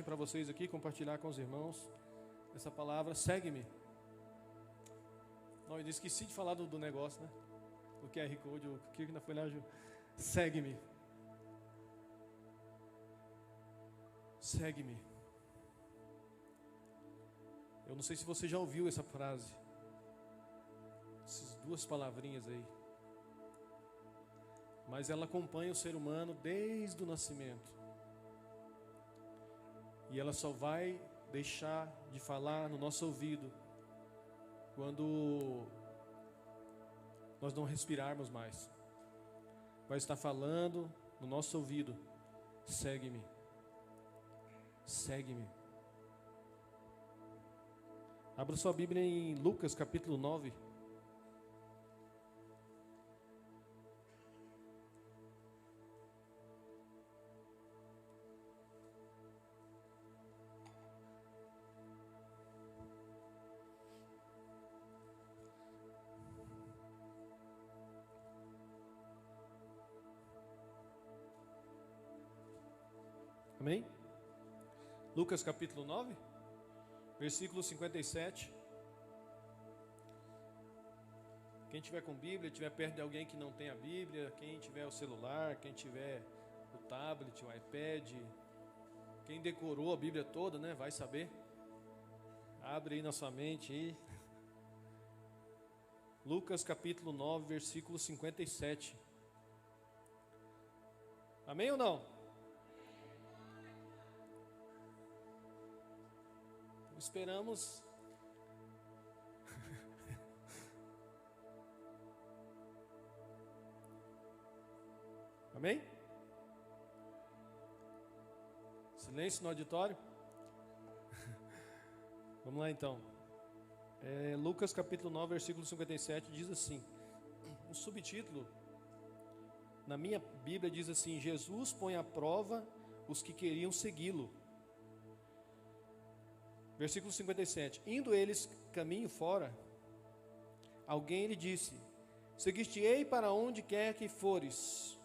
Para vocês aqui, compartilhar com os irmãos essa palavra, segue-me. Não, eu esqueci de falar do negócio, né? Do QR Code, o que ainda foi lá, segue-me. Segue-me. Eu não sei se você já ouviu essa frase, essas duas palavrinhas aí, mas ela acompanha o ser humano desde o nascimento. E ela só vai deixar de falar no nosso ouvido quando nós não respirarmos mais. Vai estar falando no nosso ouvido: segue-me, segue-me. Abra sua Bíblia em Lucas capítulo 9. Amém? Lucas capítulo 9, versículo 57. Quem tiver com Bíblia, tiver perto de alguém que não tem a Bíblia, quem tiver o celular, quem tiver o tablet, o iPad, quem decorou a Bíblia toda, né, vai saber. Abre aí na sua mente aí. Lucas capítulo 9, versículo 57. Amém ou não? Esperamos. Amém? Silêncio no auditório. Vamos lá então. Lucas capítulo 9, versículo 57 diz assim. Um subtítulo na minha Bíblia diz assim: Jesus põe à prova os que queriam segui-lo. Versículo 57. Indo eles caminho fora, alguém lhe disse: seguir-te-ei para onde quer que fores.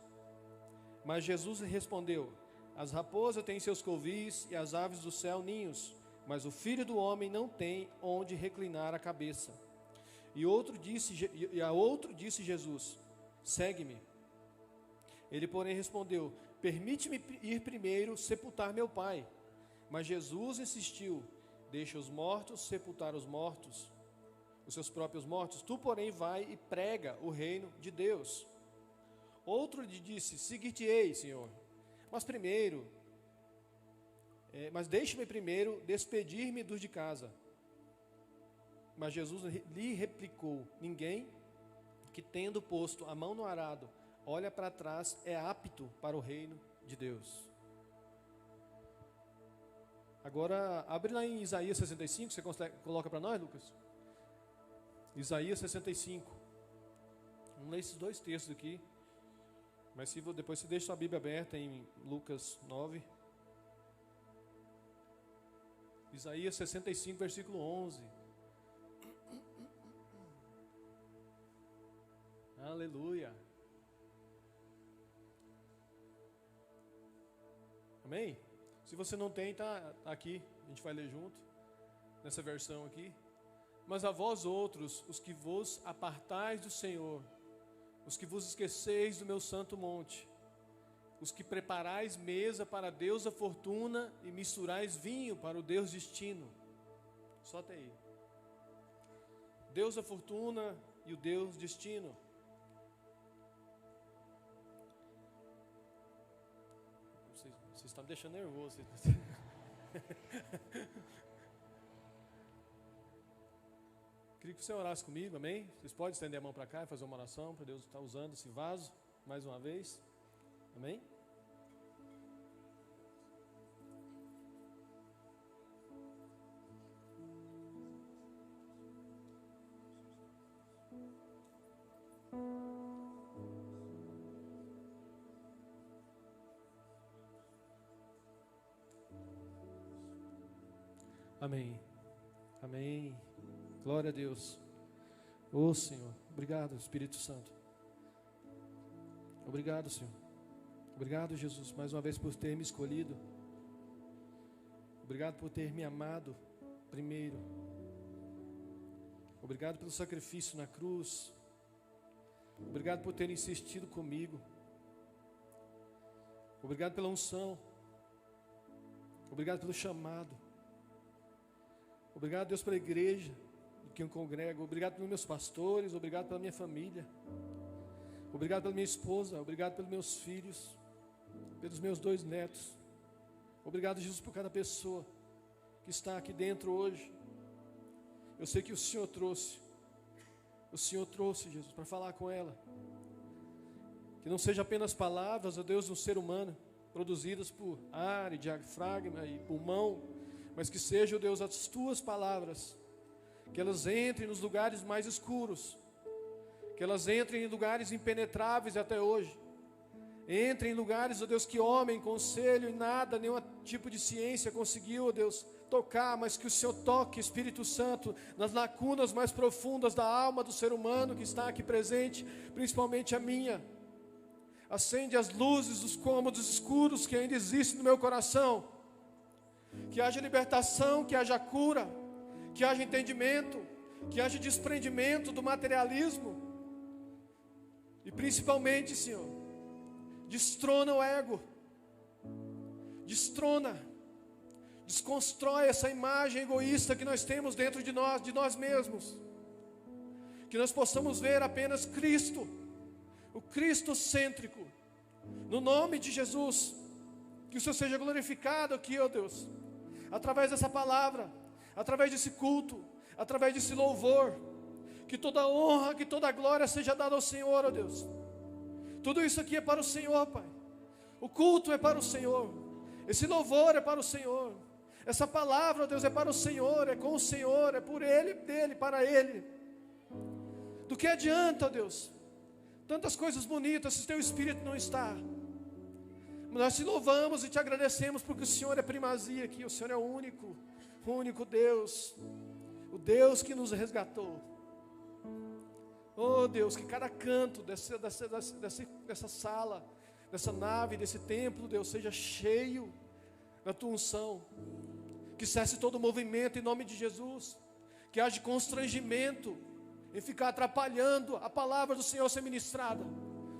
Mas Jesus respondeu: as raposas têm seus covis e as aves do céu ninhos, mas o Filho do homem não tem onde reclinar a cabeça. E a outro disse Jesus: segue-me. Ele, porém, respondeu: permite-me ir primeiro sepultar meu pai. Mas Jesus insistiu: deixa os mortos sepultar os mortos, os seus próprios mortos. Tu, porém, vai e prega o reino de Deus. Outro lhe disse: seguir-te-ei, Senhor, mas deixe-me primeiro despedir-me dos de casa. Mas Jesus lhe replicou: ninguém que, tendo posto a mão no arado, olha para trás, é apto para o reino de Deus. Agora, abre lá em Isaías 65, você coloca para nós, Lucas? Isaías 65. Vamos ler esses dois textos aqui. Mas depois você deixa sua Bíblia aberta em Lucas 9. Isaías 65, versículo 11. Aleluia. Amém? Se você não tem, tá aqui, a gente vai ler junto, nessa versão aqui. Mas a vós outros, os que vos apartais do Senhor, os que vos esqueceis do meu santo monte, os que preparais mesa para Deus da fortuna e misturais vinho para o Deus destino. Só até aí. Deus da fortuna e o Deus destino. Vocês estão me deixando nervoso. Queria que você orasse comigo, amém? Vocês podem estender a mão para cá e fazer uma oração para Deus estar usando esse vaso mais uma vez. Amém? Amém. Amém. Glória a Deus. Ô Senhor, obrigado, Espírito Santo. Obrigado, Senhor. Obrigado, Jesus, mais uma vez por ter me escolhido. Obrigado por ter me amado primeiro. Obrigado pelo sacrifício na cruz. Obrigado por ter insistido comigo. Obrigado pela unção. Obrigado pelo chamado. Obrigado, Deus, pela igreja em que eu congrego. Obrigado pelos meus pastores. Obrigado pela minha família. Obrigado pela minha esposa. Obrigado pelos meus filhos. Pelos meus 2 netos. Obrigado, Jesus, por cada pessoa que está aqui dentro hoje. Eu sei que o Senhor trouxe, Jesus, para falar com ela. Que não seja apenas palavras, ó Deus, de um ser humano, produzidas por ar e diafragma e pulmão, mas que seja, ó Deus, as tuas palavras, que elas entrem nos lugares mais escuros, que elas entrem em lugares impenetráveis até hoje. Entrem em lugares, ó Deus, que homem, conselho e nada, nenhum tipo de ciência conseguiu, ó Deus, tocar, mas que o Senhor toque, Espírito Santo, nas lacunas mais profundas da alma do ser humano que está aqui presente, principalmente a minha. Acende as luzes dos cômodos escuros que ainda existem no meu coração. Que haja libertação, que haja cura, que haja entendimento, que haja desprendimento do materialismo. E principalmente, Senhor, destrona o ego, desconstrói essa imagem egoísta que nós temos dentro de nós mesmos, que nós possamos ver apenas Cristo, o Cristo cêntrico, no nome de Jesus. Que o Senhor seja glorificado aqui, ó Deus, através dessa palavra, através desse culto, através desse louvor, que toda honra, que toda glória seja dada ao Senhor, ó Deus. Tudo isso aqui é para o Senhor, Pai. O culto é para o Senhor. Esse louvor é para o Senhor. Essa palavra, ó Deus, é para o Senhor, é com o Senhor, é por Ele, dEle, para Ele. Do que adianta, ó Deus, tantas coisas bonitas se Teu Espírito não está? Nós te louvamos e te agradecemos porque o Senhor é primazia aqui. O Senhor é o único Deus. O Deus que nos resgatou. Oh Deus, que cada canto dessa sala, dessa nave, desse templo, Deus, seja cheio da Tua unção. Que cesse todo o movimento em nome de Jesus. Que haja constrangimento em ficar atrapalhando a palavra do Senhor ser ministrada.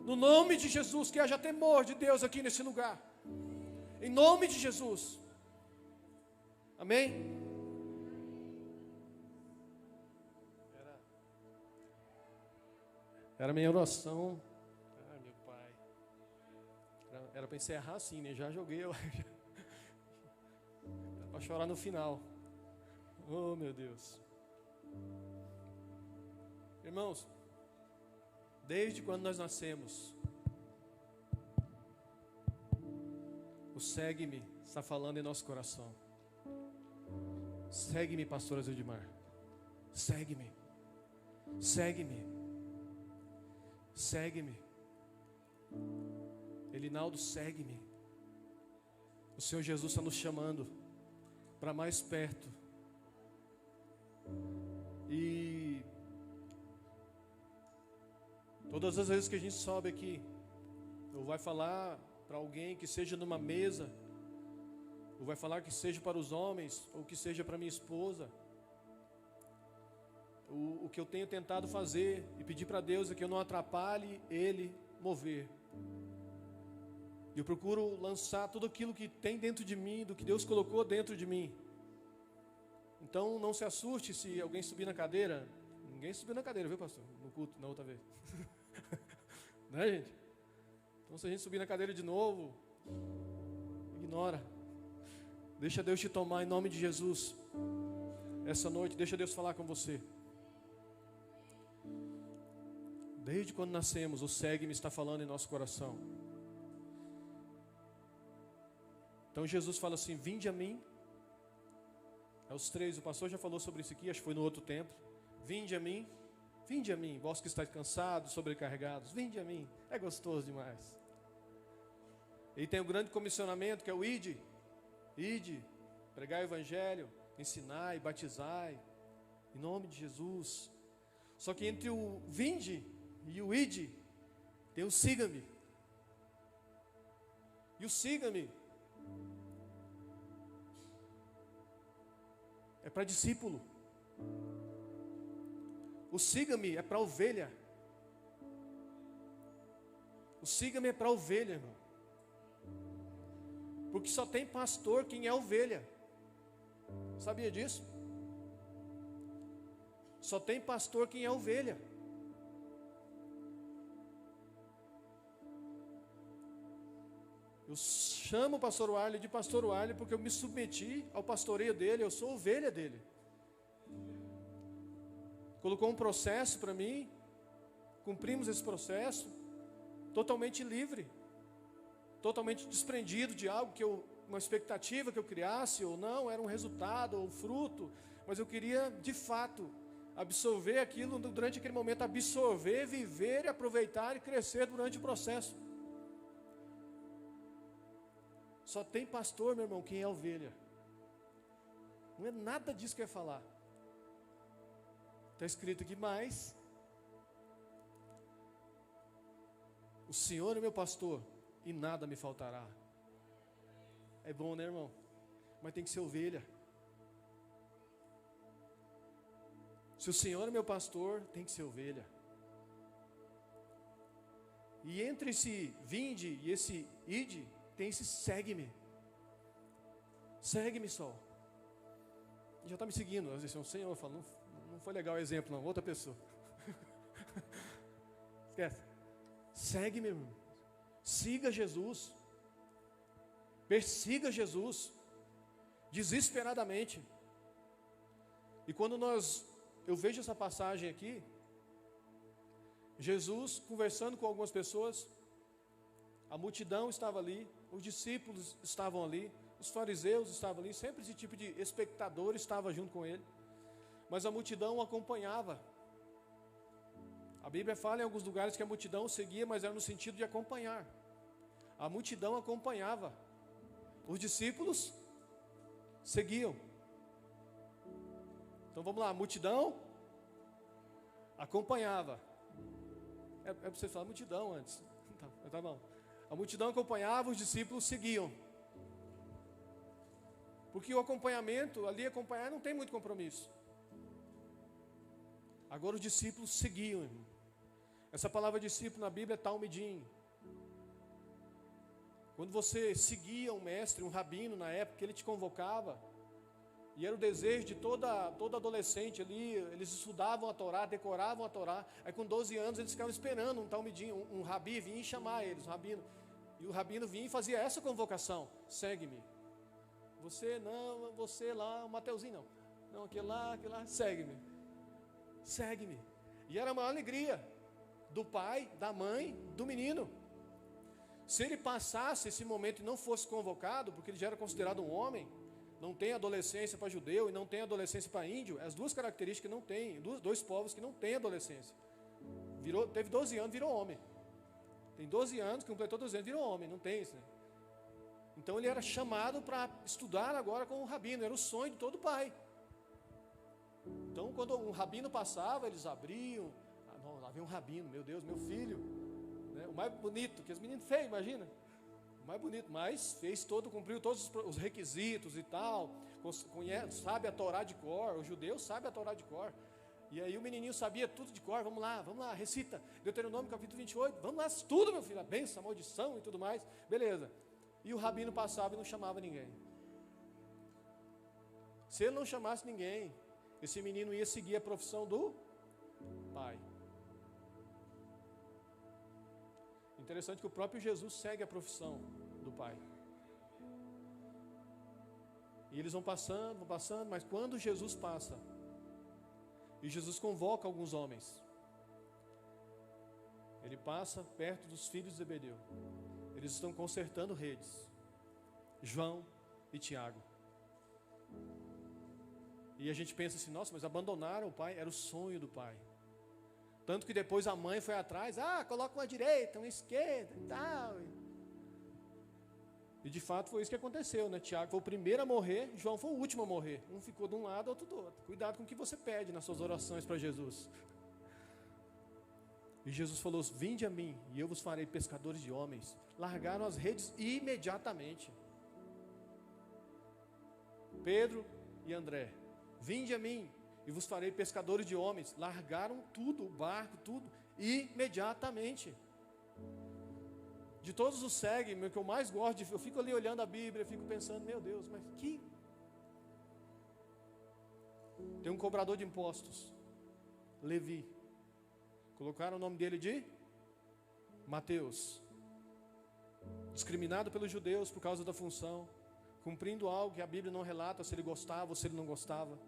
No nome de Jesus, que haja temor de Deus aqui nesse lugar. Em nome de Jesus. Amém? Era minha oração. Ah, meu Pai. Era para encerrar assim, né? Já joguei. Era para chorar no final. Oh, meu Deus. Irmãos, desde quando nós nascemos, o segue-me está falando em nosso coração. Segue-me, pastor Azildimar. Segue-me. Segue-me. Segue-me. Elinaldo, segue-me. O Senhor Jesus está nos chamando para mais perto. E todas as vezes que a gente sobe aqui, ou vai falar para alguém que seja numa mesa, ou vai falar que seja para os homens, ou que seja para minha esposa, o que eu tenho tentado fazer e pedir para Deus é que eu não atrapalhe Ele mover. Eu procuro lançar tudo aquilo que tem dentro de mim, do que Deus colocou dentro de mim. Então não se assuste se alguém subir na cadeira. Ninguém subiu na cadeira, viu, pastor? No culto, na outra vez. Né, gente? Então se a gente subir na cadeira de novo, ignora. Deixa Deus te tomar em nome de Jesus. Essa noite, deixa Deus falar com você. Desde quando nascemos, o segue-me está falando em nosso coração. Então Jesus fala assim: vinde a mim. É os 3, o pastor já falou sobre isso aqui, acho que foi no outro templo. Vinde a mim, vós que estáis cansados, sobrecarregados, vinde a mim, é gostoso demais. E tem um grande comissionamento que é o ide, pregai o evangelho, ensinai, batizai, em nome de Jesus. Só que entre o vinde e o ide, tem o siga-me. E o siga-me é para discípulo. O siga-me é para ovelha. O siga-me é para ovelha, irmão. Porque só tem pastor quem é ovelha. Sabia disso? Só tem pastor quem é ovelha. Eu chamo o pastor Wiley de pastor Wiley porque eu me submeti ao pastoreio dele, eu sou ovelha dele. Colocou um processo para mim, cumprimos esse processo, totalmente livre, totalmente desprendido de algo uma expectativa que eu criasse ou não, era um resultado ou fruto, mas eu queria de fato absorver aquilo durante aquele momento, absorver, viver e aproveitar e crescer durante o processo. Só tem pastor, meu irmão, quem é ovelha. Não é nada disso que eu ia falar. Está escrito aqui mais. O Senhor é meu pastor e nada me faltará. É bom, né, irmão? Mas tem que ser ovelha. Se o Senhor é meu pastor, tem que ser ovelha. E entre esse vinde e esse ide, tem esse segue-me. Segue-me só. Já está me seguindo. Às vezes o Senhor fala, não foi legal o exemplo, não. Outra pessoa. Esquece. Segue-me, irmão. Siga Jesus. Persiga Jesus. Desesperadamente. E quando eu vejo essa passagem aqui, Jesus conversando com algumas pessoas, a multidão estava ali, os discípulos estavam ali, os fariseus estavam ali, sempre esse tipo de espectador estava junto com ele, mas a multidão o acompanhava. A Bíblia fala em alguns lugares que a multidão o seguia, mas era no sentido de acompanhar. A multidão acompanhava, os discípulos seguiam. Então vamos lá, a multidão acompanhava. É para você falar multidão antes. Tá bom. A multidão acompanhava, os discípulos seguiam. Porque o acompanhamento, ali acompanhar não tem muito compromisso. Agora os discípulos seguiam, irmão. Essa palavra discípulo na Bíblia é talmidim. Quando você seguia um mestre, um rabino na época, ele te convocava, e era o desejo de toda adolescente ali, eles estudavam a Torá, decoravam a Torá, aí com 12 anos eles ficavam esperando um talmidim, um rabi vinha chamar eles, um rabino, e o rabino vinha e fazia essa convocação, segue-me. Você não, você lá, o Mateuzinho não, aquele lá, segue-me. Segue-me. E era a maior alegria do pai, da mãe, do menino. Se ele passasse esse momento e não fosse convocado, porque ele já era considerado um homem, não tem adolescência para judeu e não tem adolescência para índio, as duas características que não tem, dois povos que não têm adolescência. Teve 12 anos, virou homem. Tem 12 anos, completou 12 anos, virou homem, não tem isso, né? Então ele era chamado para estudar agora com o rabino, era o sonho de todo pai. Então quando um rabino passava, eles abriam, não, lá vem um rabino, meu Deus, meu filho, né? O mais bonito, que os meninos feios, imagina. Mais bonito, mas cumpriu todos os requisitos e tal, sabe a Torá de cor, o judeu sabe a Torá de cor, e aí o menininho sabia tudo de cor, vamos lá, recita, Deuteronômio capítulo 28, vamos lá, tudo meu filho, a bênção, a maldição e tudo mais, beleza, e o rabino passava e não chamava ninguém. Se ele não chamasse ninguém, esse menino ia seguir a profissão do pai. Interessante que o próprio Jesus segue a profissão do pai. E eles vão passando, mas quando Jesus passa, e Jesus convoca alguns homens, ele passa perto dos filhos de Zebedeu. Eles estão consertando redes, João e Tiago. E a gente pensa assim, nossa, mas abandonaram o pai, era o sonho do pai. Tanto que depois a mãe foi atrás, coloca uma direita, uma esquerda e tal. E de fato foi isso que aconteceu, né? Tiago foi o primeiro a morrer, João foi o último a morrer. Um ficou de um lado, outro do outro. Cuidado com o que você pede nas suas orações para Jesus. E Jesus falou, vinde a mim, e eu vos farei pescadores de homens. Largaram as redes imediatamente. Pedro e André Vinde a mim, e vos farei pescadores de homens. Largaram tudo, o barco, tudo, imediatamente. De todos os segmentos que eu mais gosto, eu fico ali olhando a Bíblia, eu fico pensando, meu Deus, mas que... Tem um cobrador de impostos, Levi. Colocaram o nome dele de Mateus. Discriminado pelos judeus por causa da função, cumprindo algo que a Bíblia não relata se ele gostava ou se ele não gostava.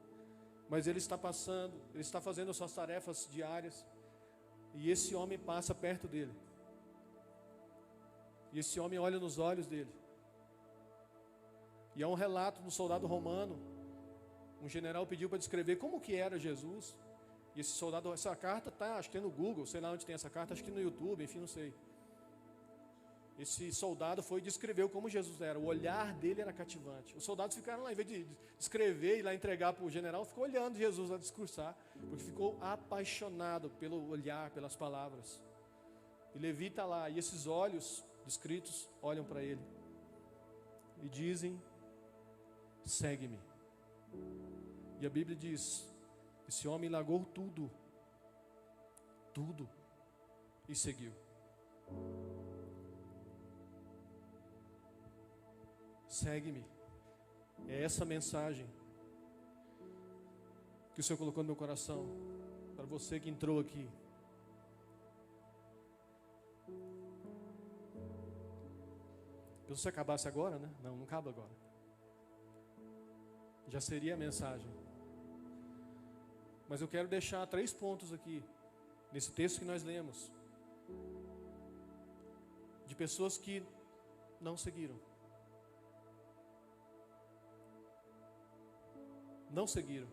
Mas ele está passando, ele está fazendo as suas tarefas diárias. E esse homem passa perto dele. E esse homem olha nos olhos dele. E há um relato do soldado romano. Um general pediu para descrever como que era Jesus. E esse soldado, essa carta tá, acho que é no Google, sei lá onde tem essa carta, acho que no YouTube, enfim, não sei. Esse soldado foi e descreveu como Jesus era. O olhar dele era cativante. Os soldados ficaram lá, em vez de escrever e lá entregar para o general, ficou olhando Jesus lá discursar, porque ficou apaixonado pelo olhar, pelas palavras. E Levi está lá, e esses olhos descritos olham para ele e dizem: segue-me. E a Bíblia diz: esse homem largou tudo, e seguiu. Segue-me. É essa mensagem que o Senhor colocou no meu coração, para você que entrou aqui. Se acabasse agora, né? Não acaba agora. Já seria a mensagem. Mas eu quero deixar 3 pontos aqui, nesse texto que nós lemos, de pessoas que não seguiram. Não seguiram.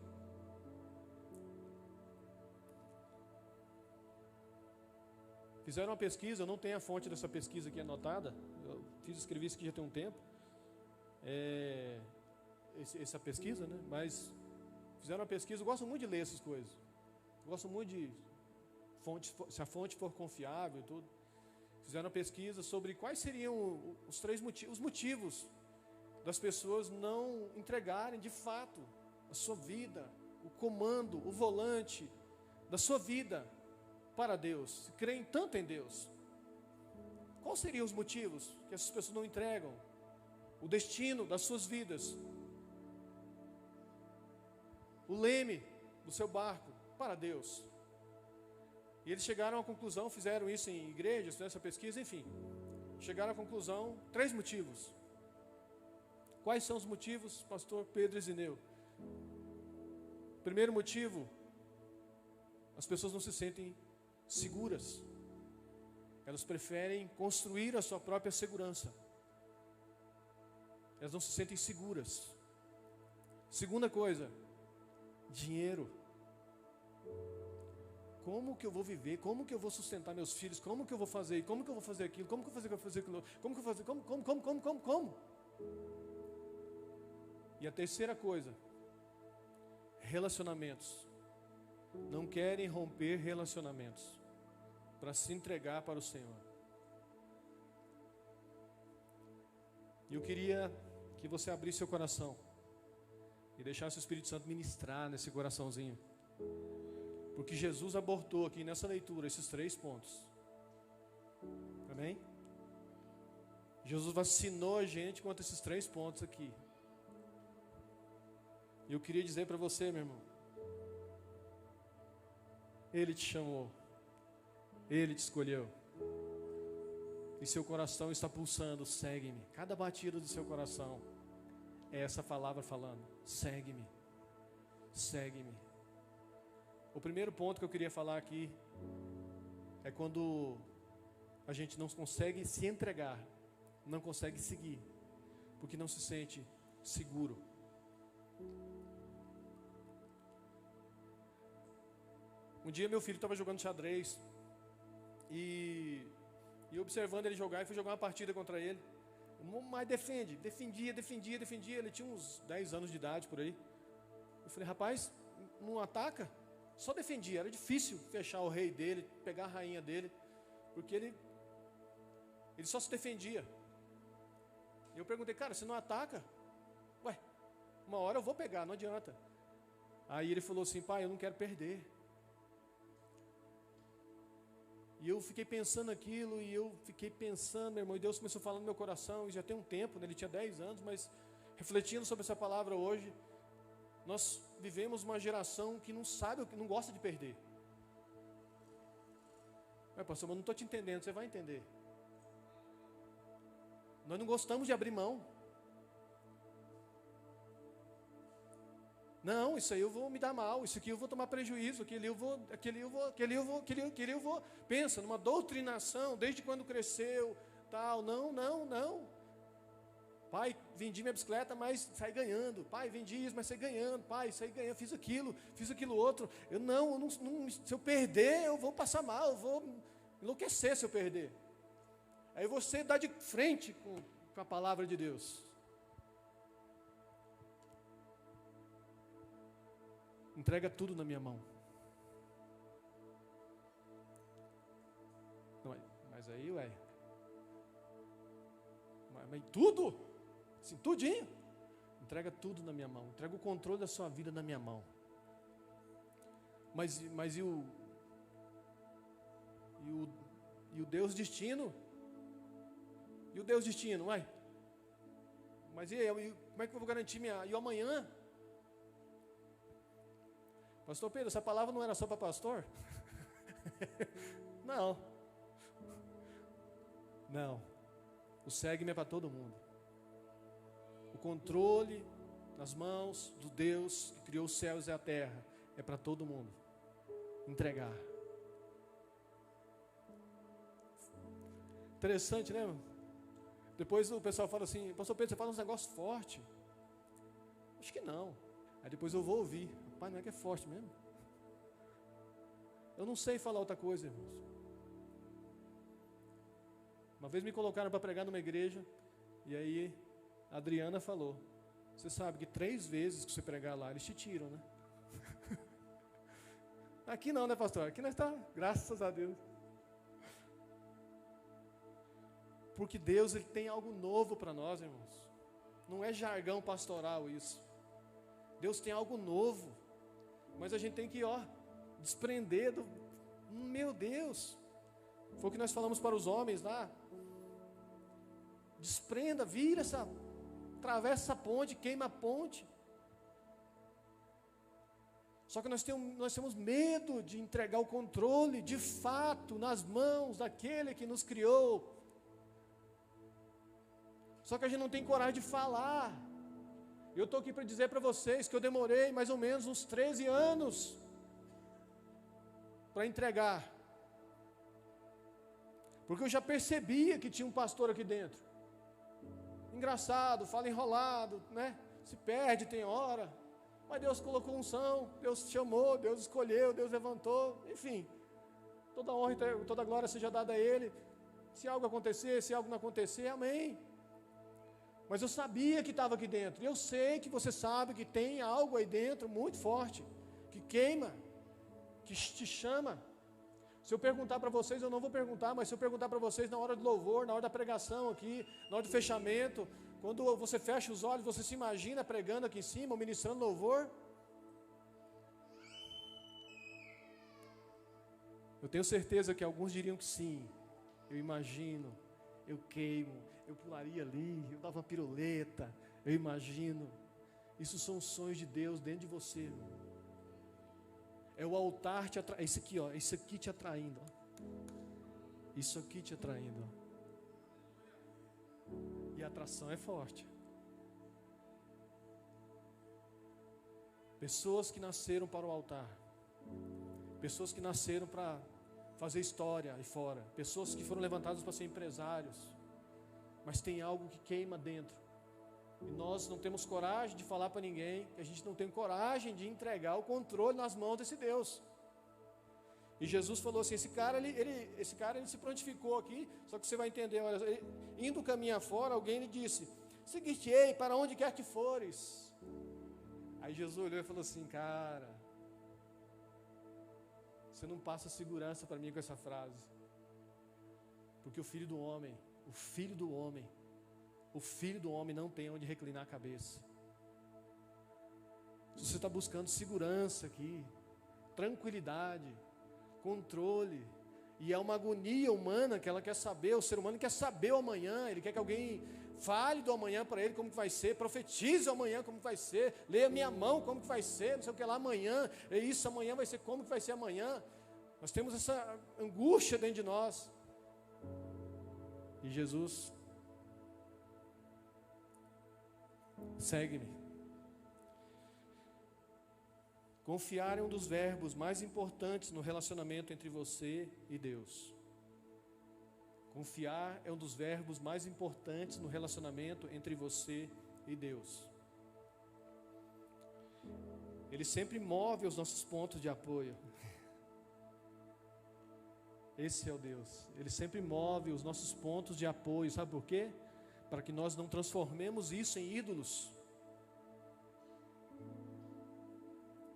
Fizeram uma pesquisa, eu não tenho a fonte dessa pesquisa aqui anotada. Eu escrevi isso aqui já tem um tempo. Essa pesquisa, né? Mas fizeram uma pesquisa, eu gosto muito de ler essas coisas. Eu gosto muito de fontes, se a fonte for confiável e tudo. Fizeram uma pesquisa sobre quais seriam os motivos das pessoas não entregarem de fato a sua vida, o comando, o volante da sua vida para Deus, se creem tanto em Deus. Quais seriam os motivos que essas pessoas não entregam o destino das suas vidas, o leme do seu barco para Deus? E eles chegaram à conclusão, fizeram isso em igrejas, fizeram essa pesquisa, enfim, chegaram à conclusão, 3 motivos. Quais são os motivos, pastor Pedro Zineu? Primeiro motivo, as pessoas não se sentem seguras. Elas preferem construir a sua própria segurança. Elas não se sentem seguras. Segunda coisa, dinheiro. Como que eu vou viver? Como que eu vou sustentar meus filhos? Como que eu vou fazer? Como que eu vou fazer aquilo? Como que eu vou fazer aquilo? Como que eu vou fazer? Como? E a terceira coisa, relacionamentos. Não querem romper relacionamentos para se entregar para o Senhor. E eu queria que você abrisse seu coração e deixasse o Espírito Santo ministrar nesse coraçãozinho, porque Jesus abordou aqui nessa leitura esses 3 pontos. Amém? Jesus vacinou a gente quanto a esses 3 pontos aqui. E eu queria dizer para você, meu irmão, Ele te chamou, Ele te escolheu, e seu coração está pulsando, segue-me. Cada batida do seu coração é essa palavra falando, segue-me, segue-me. O primeiro ponto que eu queria falar aqui é quando a gente não consegue se entregar, não consegue seguir, porque não se sente seguro. Um dia meu filho estava jogando xadrez e observando ele jogar, e fui jogar uma partida contra ele. Mas defendia. Ele tinha uns 10 anos de idade por aí. Eu falei, rapaz, não ataca? Só defendia. Era difícil fechar o rei dele, pegar a rainha dele, porque ele só se defendia. E eu perguntei, cara, você não ataca? Ué, uma hora eu vou pegar, não adianta. Aí ele falou assim: pai, eu não quero perder. E eu fiquei pensando aquilo, e eu fiquei pensando, meu irmão, e Deus começou a falar no meu coração, e já tem um tempo, né? Ele tinha 10 anos, mas refletindo sobre essa palavra hoje, nós vivemos uma geração que não sabe, que não gosta de perder. Mas pastor, mas não estou te entendendo, você vai entender. Nós não gostamos de abrir mão. Não, isso aí eu vou me dar mal, isso aqui eu vou tomar prejuízo, aquele eu vou. Pensa, numa doutrinação, desde quando cresceu, tal, não. Pai, vendi minha bicicleta, mas saí ganhando. Pai, vendi isso, mas saí ganhando. Pai, saí ganhando, fiz aquilo outro. Se eu perder, eu vou passar mal, eu vou enlouquecer se eu perder. Aí você dá de frente com a palavra de Deus. Entrega tudo na minha mão. Não, mas aí, mas tudo? Assim, tudinho? Entrega tudo na minha mão. Entrega o controle da sua vida na minha mão. Mas e o Deus destino? E o Deus destino, Mas e aí, como é que eu vou garantir e o amanhã? Pastor Pedro, essa palavra não era só para pastor? Não. O segue-me é para todo mundo. O controle nas mãos do Deus que criou os céus e a terra é para todo mundo. Entregar. Interessante, né? Depois o pessoal fala assim: pastor Pedro, você fala uns negócios fortes. Acho que não. Aí depois eu vou ouvir. Pai, não é que é forte mesmo? Eu não sei falar outra coisa, irmãos. Uma vez me colocaram para pregar numa igreja, e aí a Adriana falou: você sabe que 3 vezes que você pregar lá, eles te tiram, né? Aqui não, né, pastor? Aqui nós estamos, graças a Deus. Porque Deus, Ele tem algo novo para nós, irmãos. Não é jargão pastoral isso. Deus tem algo novo. Mas a gente tem que, desprender do... Meu Deus. Foi o que nós falamos para os homens lá. Desprenda, atravessa essa ponte, queima a ponte. Só que nós temos medo de entregar o controle, de fato, nas mãos daquele que nos criou. Só que a gente não tem coragem de falar. Eu estou aqui para dizer para vocês que eu demorei mais ou menos uns 13 anos para entregar. Porque eu já percebia que tinha um pastor aqui dentro. Engraçado, fala enrolado, né? Se perde, tem hora. Mas Deus colocou unção, Deus chamou, Deus escolheu, Deus levantou. Enfim, toda honra e toda glória seja dada a Ele. Se algo acontecer, se algo não acontecer, amém. Mas eu sabia que estava aqui dentro. E eu sei que você sabe que tem algo aí dentro muito forte, que queima, que te chama. Se eu perguntar para vocês, eu não vou perguntar, mas se eu perguntar para vocês na hora do louvor, na hora da pregação aqui, na hora do fechamento, quando você fecha os olhos, você se imagina pregando aqui em cima, ministrando louvor? Eu tenho certeza que alguns diriam que sim. Eu imagino, eu queimo, eu pularia ali, eu dava uma piruleta, eu imagino. Isso são sonhos de Deus dentro de você. É o altar te atraindo. Isso aqui te atraindo. Isso aqui te atraindo. E a atração é forte. Pessoas que nasceram para o altar. Pessoas que nasceram para fazer história aí fora. Pessoas que foram levantadas para ser empresários. Mas tem algo que queima dentro. E nós não temos coragem de falar para ninguém. A gente não tem coragem de entregar o controle nas mãos desse Deus. E Jesus falou assim: esse cara ele se prontificou aqui. Só que você vai entender, olha, indo caminhar fora, alguém lhe disse: seguir-te-ei para onde quer que fores. Aí Jesus olhou e falou assim: cara, você não passa segurança para mim com essa frase. Porque o Filho do Homem não tem onde reclinar a cabeça. Se se você está buscando segurança aqui, tranquilidade, controle, e é uma agonia humana que ela quer saber, o ser humano quer saber o amanhã, ele quer que alguém fale do amanhã para ele como que vai ser, profetize o amanhã como que vai ser, leia minha mão como que vai ser, não sei o que lá amanhã, é isso, amanhã vai ser como que vai ser amanhã. Nós temos essa angústia dentro de nós. E Jesus, segue-me. Confiar é um dos verbos mais importantes no relacionamento entre você e Deus. Confiar é um dos verbos mais importantes no relacionamento entre você e Deus. Ele sempre move os nossos pontos de apoio. Esse é o Deus. Ele sempre move os nossos pontos de apoio. Sabe por quê? Para que nós não transformemos isso em ídolos.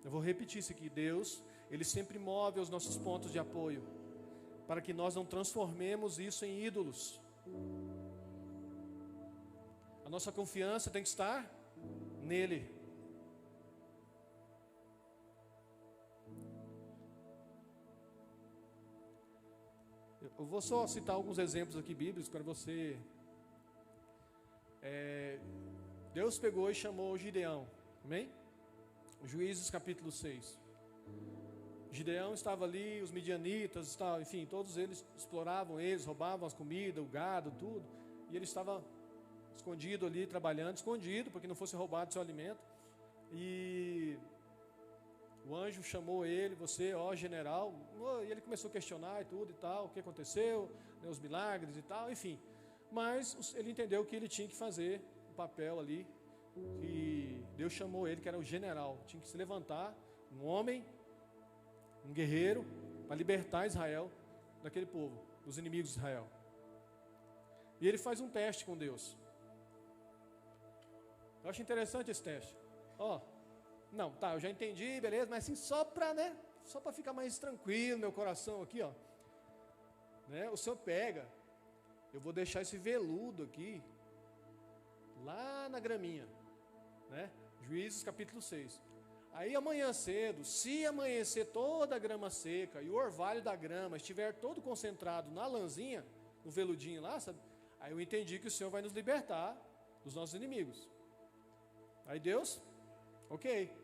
Eu vou repetir isso aqui. Deus, Ele sempre move os nossos pontos de apoio, para que nós não transformemos isso em ídolos. A nossa confiança tem que estar nele. Eu vou só citar alguns exemplos aqui bíblicos para você. Deus pegou e chamou Gideão, amém? Juízes capítulo 6. Gideão estava ali, os midianitas, enfim, todos eles exploravam eles, roubavam as comidas, o gado, tudo. E ele estava escondido ali, trabalhando, escondido, para que não fosse roubado seu alimento. E o anjo chamou ele, você, ó general, e ele começou a questionar e tudo e tal, o que aconteceu, né, os milagres e tal, enfim. Mas ele entendeu que ele tinha que fazer o papel ali, que Deus chamou ele, que era o general, tinha que se levantar, um homem, um guerreiro, para libertar Israel daquele povo, dos inimigos de Israel. E ele faz um teste com Deus. Eu acho interessante esse teste. Não, tá, eu já entendi, beleza, mas assim, só para ficar mais tranquilo, meu coração aqui, né, o Senhor pega, eu vou deixar esse veludo aqui, lá na graminha, né, Juízes capítulo 6, aí amanhã cedo, se amanhecer toda a grama seca, e o orvalho da grama estiver todo concentrado na lãzinha, no veludinho lá, sabe, aí eu entendi que o Senhor vai nos libertar dos nossos inimigos. Aí Deus, ok.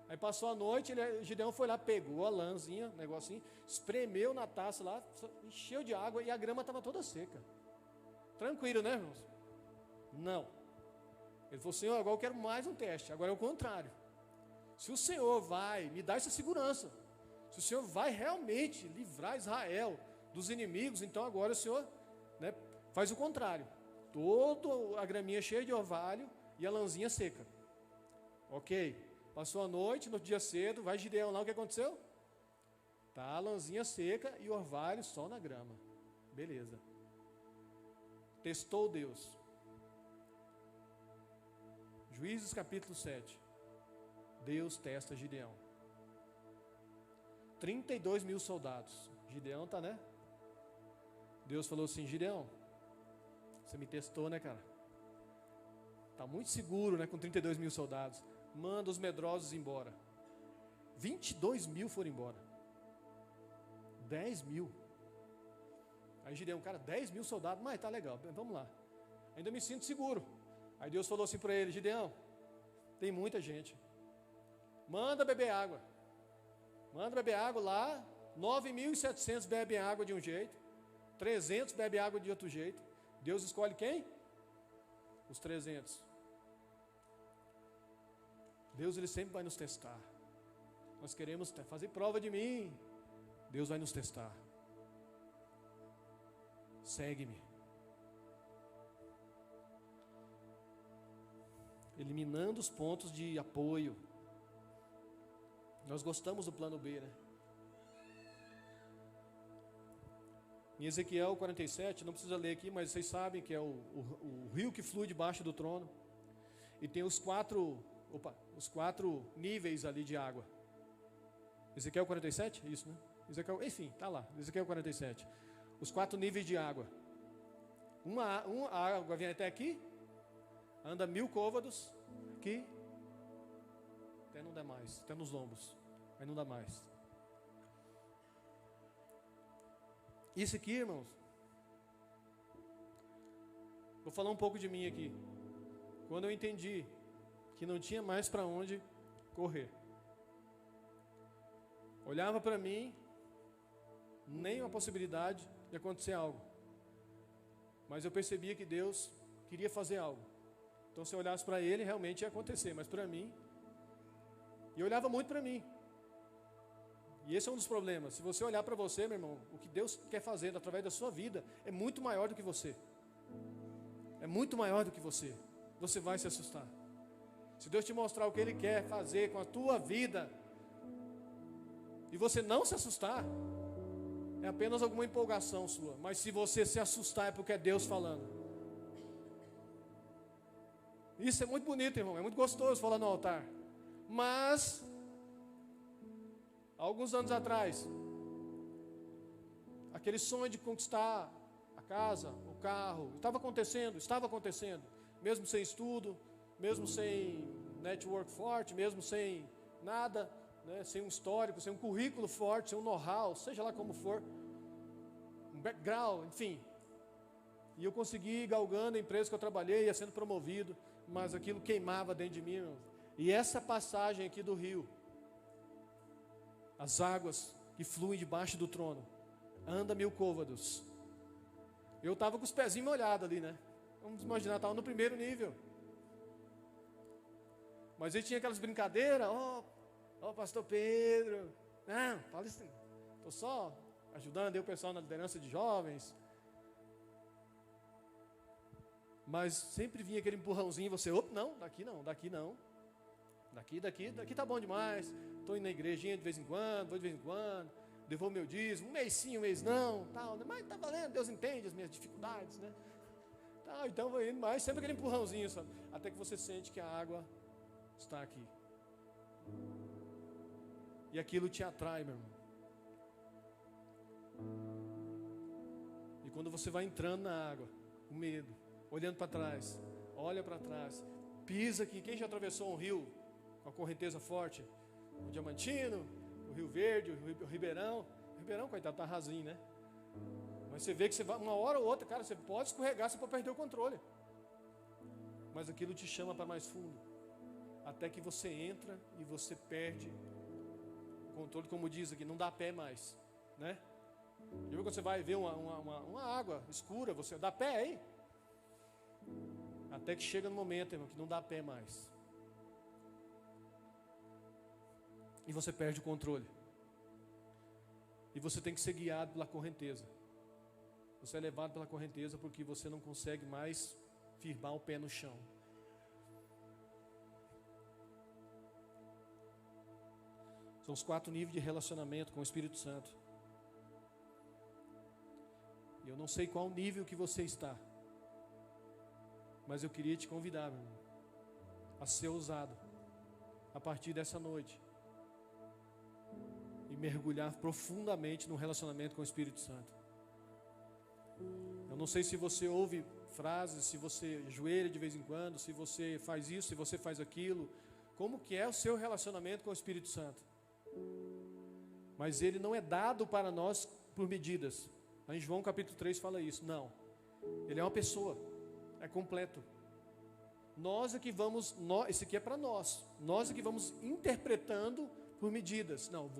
Aí passou a noite, Gideão foi lá, pegou a lãzinha, negocinho, espremeu na taça lá, encheu de água e a grama estava toda seca. Tranquilo, né, irmãos? Não. Ele falou, Senhor, agora eu quero mais um teste. Agora é o contrário. Se o Senhor vai me dar essa segurança, se o Senhor vai realmente livrar Israel dos inimigos, então agora o Senhor, né, faz o contrário. Toda a graminha cheia de orvalho e a lãzinha seca. Ok. Passou a noite, no dia cedo, vai Gideão lá, o que aconteceu? Tá a lãzinha seca e o orvalho só na grama. Beleza. Testou Deus. Juízes capítulo 7. Deus testa Gideão. 32 mil soldados. Gideão tá, né? Deus falou assim, Gideão, você me testou, né, cara? Tá muito seguro, né, com 32 mil soldados. Manda os medrosos embora. 22 mil foram embora. 10 mil. Aí Gideão, cara, 10 mil soldados, mas tá legal, vamos lá. Ainda me sinto seguro. Aí Deus falou assim para ele, Gideão, tem muita gente. Manda beber água. Manda beber água lá. 9.700 bebem água de um jeito. 300 bebem água de outro jeito. Deus escolhe quem? Os 300. Deus, Ele sempre vai nos testar. Nós queremos fazer prova de mim. Deus vai nos testar. Segue-me. Eliminando os pontos de apoio. Nós gostamos do plano B, né? Em Ezequiel 47, não precisa ler aqui, mas vocês sabem que é o rio que flui debaixo do trono. E tem os quatro níveis ali de água. Ezequiel 47? Isso, né? Enfim, tá lá, Ezequiel 47. Os 4 níveis de água. A água vem até aqui, anda 1000 côvados, aqui, até não dá mais, até nos ombros, mas não dá mais. Isso aqui, irmãos, vou falar um pouco de mim aqui. Quando eu entendi que não tinha mais para onde correr, olhava para mim, nem uma possibilidade de acontecer algo, mas eu percebia que Deus queria fazer algo. Então, se eu olhasse para Ele, realmente ia acontecer, mas para mim, e eu olhava muito para mim. E esse é um dos problemas. Se você olhar para você, meu irmão, o que Deus quer fazer através da sua vida é muito maior do que você. É muito maior do que você. Você vai se assustar. Se Deus te mostrar o que Ele quer fazer com a tua vida, e você não se assustar, é apenas alguma empolgação sua. Mas se você se assustar, é porque é Deus falando. Isso é muito bonito, irmão. É muito gostoso falar no altar. Mas há alguns anos atrás, aquele sonho de conquistar a casa, o carro, estava acontecendo, mesmo sem estudo, mesmo sem network forte, mesmo sem nada, né, sem um histórico, sem um currículo forte, sem um know-how, seja lá como for, um background, enfim. E eu consegui ir galgando a empresa que eu trabalhei, ia sendo promovido, mas aquilo queimava dentro de mim, irmão. E essa passagem aqui do rio, as águas que fluem debaixo do trono, anda 1000 côvados. Eu estava com os pezinhos molhados ali, né? Vamos imaginar, estava no primeiro nível. Mas ele tinha aquelas brincadeiras, pastor Pedro, não, fala isso, estou só ajudando aí o pessoal na liderança de jovens. Mas sempre vinha aquele empurrãozinho, você, não, daqui não, daqui tá bom demais, estou indo na igrejinha de vez em quando, vou de vez em quando, devolvo meu dízimo, um mês sim, um mês não, tal, mas está valendo, Deus entende as minhas dificuldades, né? Tal, então vou indo mais, sempre aquele empurrãozinho, sabe? Até que você sente que a água está aqui. E aquilo te atrai, meu irmão. E quando você vai entrando na água, o medo, olhando para trás, olha para trás, pisa aqui. Quem já atravessou um rio com a correnteza forte? O Diamantino, o Rio Verde, o Ribeirão. O Ribeirão, coitado, tá rasinho, né? Mas você vê que você vai, uma hora ou outra, cara, você pode escorregar, você pode perder o controle. Mas aquilo te chama para mais fundo. Até que você entra e você perde o controle, como diz aqui, não dá pé mais, né? Já viu quando você vai ver uma água escura, você dá pé aí? Até que chega no momento, irmão, que não dá pé mais. E você perde o controle. E você tem que ser guiado pela correnteza. Você é levado pela correnteza porque você não consegue mais firmar o pé no chão. São os 4 níveis de relacionamento com o Espírito Santo. E eu não sei qual nível que você está. Mas eu queria te convidar, meu irmão, a ser ousado a partir dessa noite e mergulhar profundamente no relacionamento com o Espírito Santo. Eu não sei se você ouve frases, se você ajoelha de vez em quando, se você faz isso, se você faz aquilo, como que é o seu relacionamento com o Espírito Santo. Mas ele não é dado para nós por medidas. Em João capítulo 3 fala isso. Não, ele é uma pessoa, é completo. Nós é que vamos, esse aqui é para nós é que vamos interpretando por medidas. Não,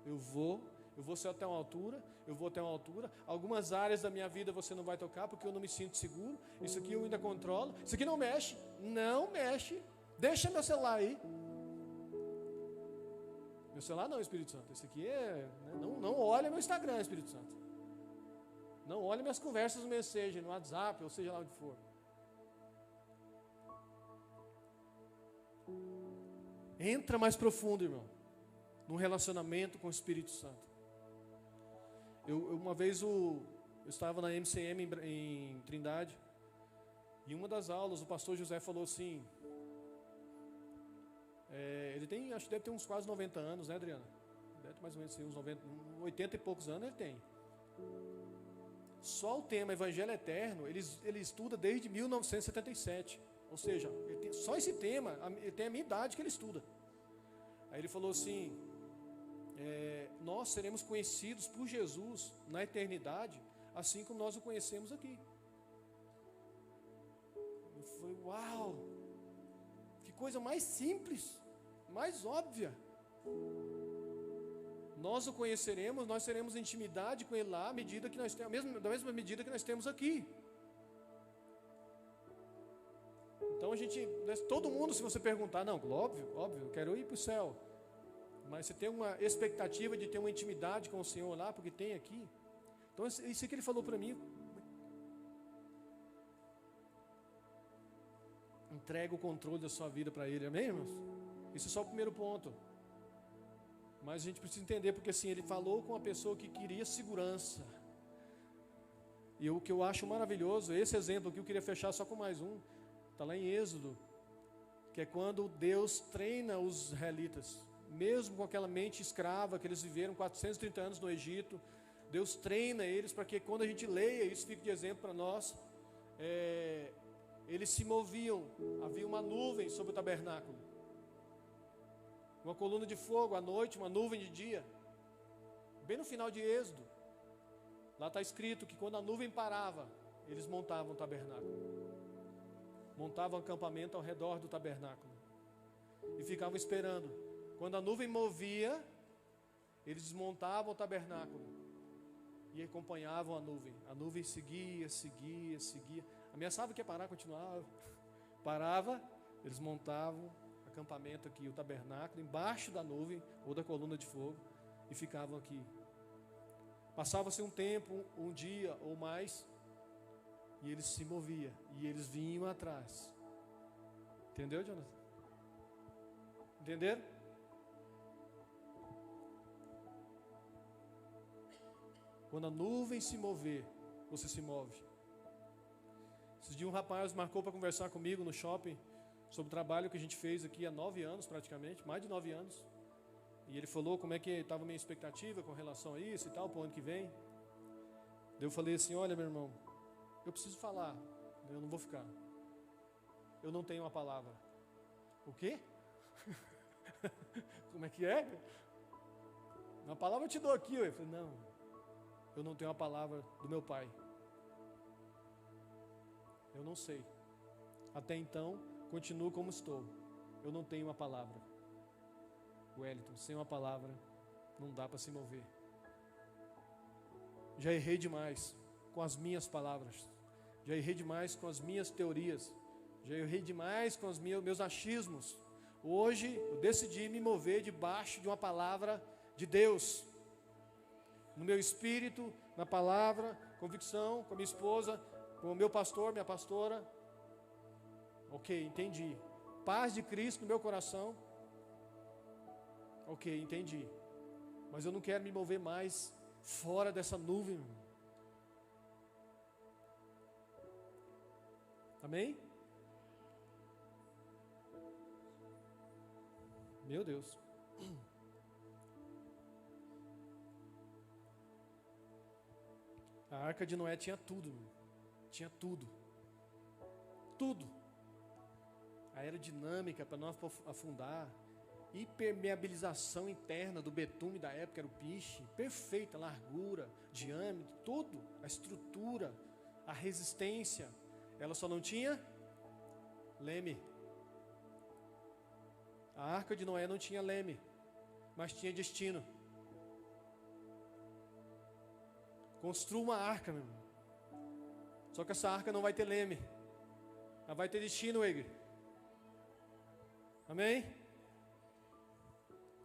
eu vou ser até uma altura, eu vou até uma altura. Algumas áreas da minha vida você não vai tocar porque eu não me sinto seguro. Isso aqui eu ainda controlo. Isso aqui não mexe, deixa meu celular aí. Meu celular não, Espírito Santo. Esse aqui é, né, não olha meu Instagram, Espírito Santo. Não olha minhas conversas no Messenger, no WhatsApp, ou seja lá onde for. Entra mais profundo, irmão, num relacionamento com o Espírito Santo. Uma vez eu estava na MCM em Trindade, e em uma das aulas o pastor José falou assim, ele tem, acho que deve ter uns quase 90 anos, né, Adriana? Deve ter mais ou menos uns 90, 80 e poucos anos ele tem. Só o tema Evangelho Eterno, ele estuda desde 1977. Ou seja, só esse tema, ele tem a minha idade que ele estuda. Aí ele falou assim, nós seremos conhecidos por Jesus na eternidade, assim como nós o conhecemos aqui. Eu falei, uau, que coisa mais simples, mais óbvia. Nós o conheceremos, nós teremos intimidade com Ele lá, à medida que nós temos, da mesma medida que nós temos aqui. Então todo mundo, se você perguntar, não, óbvio, eu quero ir para o céu. Mas você tem uma expectativa de ter uma intimidade com o Senhor lá, porque tem aqui. Então isso que Ele falou para mim. Entrega o controle da sua vida para Ele, amém, irmãos? Isso é só o primeiro ponto. Mas a gente precisa entender, porque assim, Ele falou com uma pessoa que queria segurança. E o que eu acho maravilhoso, esse exemplo aqui eu queria fechar só com mais um. Está lá em Êxodo, que é quando Deus treina os israelitas, mesmo com aquela mente escrava que eles viveram 430 anos no Egito. Deus treina eles para que quando a gente leia, isso fique de exemplo para nós. Eles se moviam, havia uma nuvem sobre o tabernáculo, uma coluna de fogo à noite, uma nuvem de dia. Bem no final de Êxodo, lá está escrito que quando a nuvem parava, eles montavam o tabernáculo, montavam acampamento ao redor do tabernáculo e ficavam esperando. Quando a nuvem movia, eles desmontavam o tabernáculo e acompanhavam a nuvem. A nuvem seguia. Ameaçava que ia parar, continuava. Parava, eles montavam acampamento aqui, o tabernáculo, embaixo da nuvem ou da coluna de fogo, e ficavam aqui. Passava-se um tempo, um dia ou mais, e eles se moviam, e eles vinham atrás. Entendeu, Jonathan? Entenderam? Quando a nuvem se mover, você se move. Esses dias um rapaz marcou para conversar comigo no shopping sobre o trabalho que a gente fez aqui há 9 anos praticamente, mais de 9 anos. E ele falou como é que estava a minha expectativa com relação a isso e tal, para o ano que vem. Daí eu falei assim, olha meu irmão, eu preciso falar, eu não vou ficar. Eu não tenho uma palavra. O quê? Como é que é? Uma palavra eu te dou aqui. Eu falei, não, eu não tenho a palavra do meu pai. Eu não sei. Até então, continuo como estou. Eu não tenho uma palavra. Wellington, sem uma palavra, não dá para se mover. Já errei demais com as minhas palavras. Já errei demais com as minhas teorias. Já errei demais com os meus achismos. Hoje, eu decidi me mover debaixo de uma palavra de Deus. No meu espírito, na palavra, convicção, com a minha esposa, com o meu pastor, minha pastora. Ok, entendi. Paz de Cristo no meu coração. Ok, entendi. Mas eu não quero me mover mais fora dessa nuvem. Amém? Meu Deus. A arca de Noé tinha tudo. Tinha tudo. Tudo. A aerodinâmica para não afundar. Impermeabilização interna do betume da época, era o piche. Perfeita, largura, diâmetro, tudo. A estrutura, a resistência. Ela só não tinha leme. A arca de Noé não tinha leme, mas tinha destino. Construa uma arca, meu irmão. Só que essa arca não vai ter leme. Ela vai ter destino, Egre. Amém?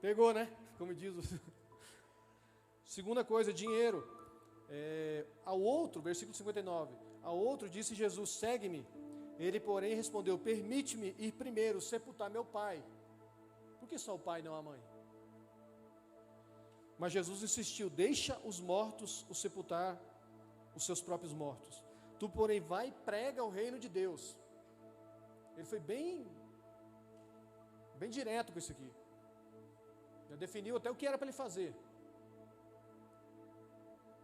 Pegou, né? Como diz o... Segunda coisa, dinheiro. Ao outro, versículo 59. Ao outro disse Jesus, segue-me. Ele, porém, respondeu, permite-me ir primeiro sepultar meu pai. Por que só o pai, não a mãe? Mas Jesus insistiu, deixa os mortos o sepultar os seus próprios mortos. Tu, porém, vai e prega o reino de Deus. Ele foi bem direto com isso aqui. Já definiu até o que era para ele fazer.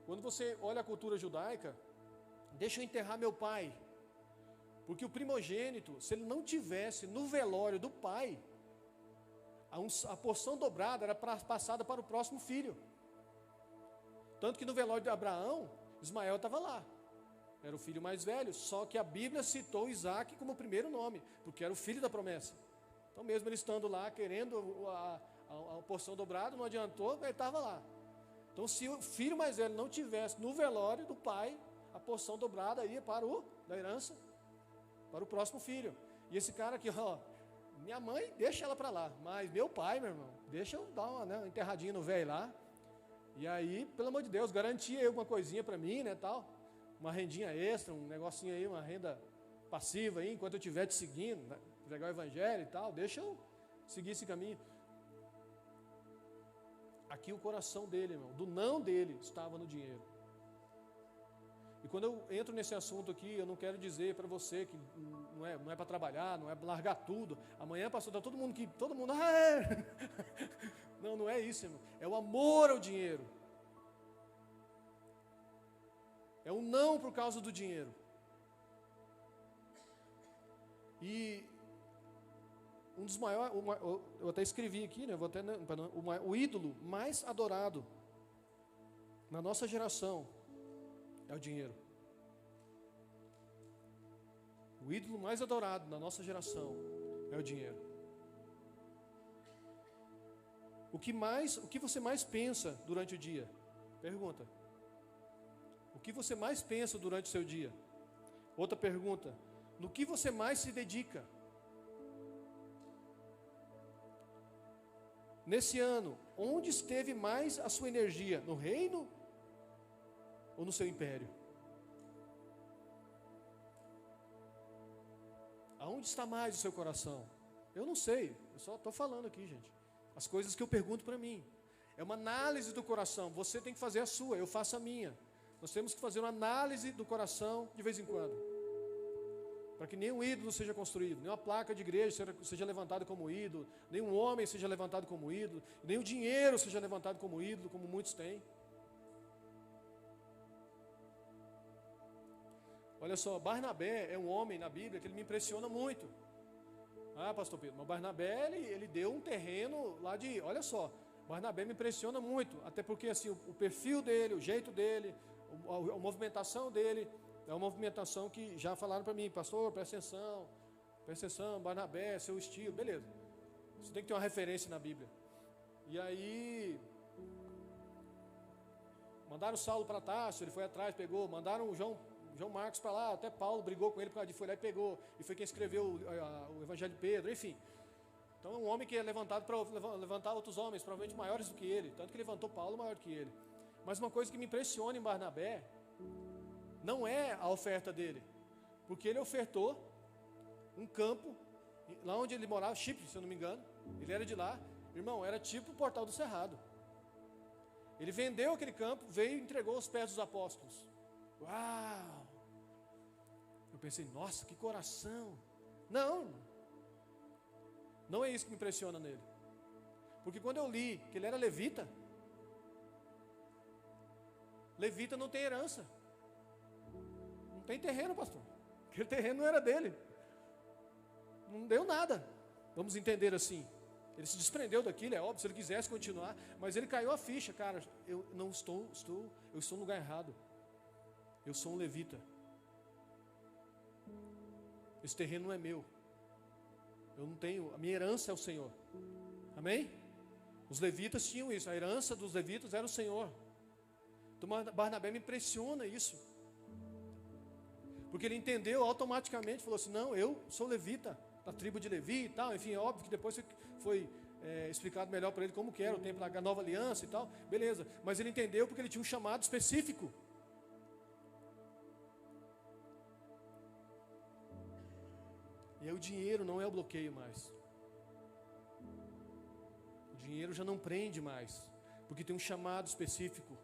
Quando você olha a cultura judaica, deixa eu enterrar meu pai. Porque o primogênito, se ele não tivesse no velório do pai, A porção dobrada era passada para o próximo filho. Tanto que no velório de Abraão, Ismael estava lá. Era o filho mais velho, só que a Bíblia citou Isaac como o primeiro nome, porque era o filho da promessa. Então mesmo ele estando lá, querendo a porção dobrada, não adiantou, ele estava lá. Então se o filho mais velho não tivesse no velório do pai, a porção dobrada ia para da herança, para o próximo filho. E esse cara aqui, ó, minha mãe, deixa ela para lá, mas meu pai, meu irmão, deixa eu dar uma enterradinha no velho lá. E aí, pelo amor de Deus, garantia aí alguma coisinha para mim, né, tal. Uma rendinha extra, um negocinho aí, uma renda passiva aí, enquanto eu estiver te seguindo, né, pregar o evangelho e tal, deixa eu seguir esse caminho. Aqui o coração dele, irmão, do não dele, estava no dinheiro. E quando eu entro nesse assunto aqui, eu não quero dizer para você que não é para trabalhar, não é para largar tudo. Amanhã, pastor, tá todo mundo, Não é isso, irmão. É o amor ao dinheiro. É um não por causa do dinheiro. E um dos maiores, eu até escrevi aqui, né? O ídolo mais adorado na nossa geração é o dinheiro. O ídolo mais adorado na nossa geração é o dinheiro. O que você mais pensa durante o dia? Pergunta. O que você mais pensa durante o seu dia? Outra pergunta. No que você mais se dedica? Nesse ano, onde esteve mais a sua energia? No reino ou no seu império? Aonde está mais o seu coração? Eu não sei, eu só estou falando aqui, gente. As coisas que eu pergunto para mim. É uma análise do coração. Você tem que fazer a sua, eu faço a minha. Nós temos que fazer uma análise do coração de vez em quando. Para que nenhum ídolo seja construído, nenhuma placa de igreja seja levantada como ídolo, nenhum homem seja levantado como ídolo, nem o dinheiro seja levantado como ídolo, como muitos têm. Olha só, Barnabé é um homem na Bíblia que ele me impressiona muito. Ah, pastor Pedro, mas Barnabé, ele deu um terreno lá de, olha só, Barnabé me impressiona muito, até porque assim, o perfil dele, o jeito dele, a movimentação dele, é uma movimentação que já falaram para mim, pastor, presta atenção, Barnabé, seu estilo, beleza. Você tem que ter uma referência na Bíblia. E aí, mandaram Saulo para Tarso, ele foi atrás, pegou, mandaram o João Marcos para lá, até Paulo brigou com ele por causa de foi lá e pegou, e foi quem escreveu o Evangelho de Pedro, enfim. Então é um homem que é levantado para levantar outros homens, provavelmente maiores do que ele, tanto que levantou Paulo maior do que ele. Mas uma coisa que me impressiona em Barnabé, não é a oferta dele, porque ele ofertou um campo, lá onde ele morava, Chipre, se eu não me engano, ele era de lá, irmão, era tipo o Portal do Cerrado. Ele vendeu aquele campo, veio e entregou aos pés dos apóstolos. Uau! Eu pensei, nossa, que coração! Não é isso que me impressiona nele. Porque quando eu li que ele era levita, levita não tem herança. Não tem terreno, pastor. Aquele terreno não era dele. Não deu nada. Vamos entender assim. Ele se desprendeu daquilo, é óbvio, se ele quisesse continuar, mas ele caiu a ficha, cara, eu estou no lugar errado. Eu sou um levita. Esse terreno não é meu. Eu não tenho, a minha herança é o Senhor. Amém? Os levitas tinham isso, a herança dos levitas era o Senhor. Então Barnabé me impressiona isso. Porque ele entendeu automaticamente, falou assim, não, eu sou levita, da tribo de Levi e tal, enfim, é óbvio que depois foi explicado melhor para ele como que era o tempo da nova aliança e tal, beleza, mas ele entendeu porque ele tinha um chamado específico. E aí o dinheiro não é o bloqueio mais. O dinheiro já não prende mais, porque tem um chamado específico.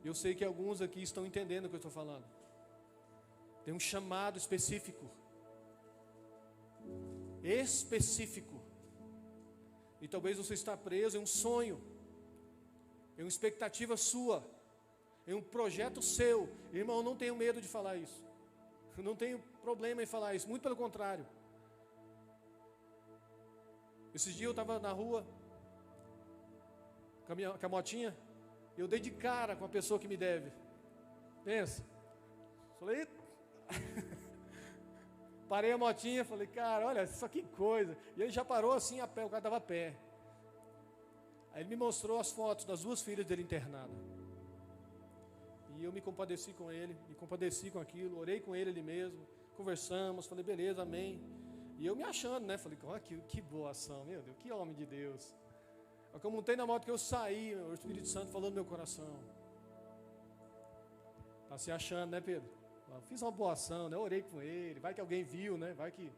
Eu sei que alguns aqui estão entendendo o que eu estou falando. Tem um chamado específico. E talvez você está preso em um sonho, em uma expectativa sua, em um projeto seu. Irmão, não tenho medo de falar isso. Não tenho problema em falar isso, muito pelo contrário. Esses dias eu estava na rua, com a motinha, e eu dei de cara com a pessoa que me deve. Pensa. Falei, parei a motinha, falei, cara, olha, só que coisa. E ele já parou assim a pé, o cara estava a pé. Aí ele me mostrou as fotos das 2 filhas dele internadas. E eu me compadeci com ele, me compadeci com aquilo, orei com ele ali mesmo, conversamos, falei, beleza, amém. E eu me achando, né? Falei, olha que boa ação, meu Deus, que homem de Deus. Aí que eu montei na moto que eu saí, o Espírito Santo falou no meu coração. Tá se achando, né, Pedro? Eu fiz uma boa ação, né? Eu orei com ele, vai que alguém viu, né? Vai que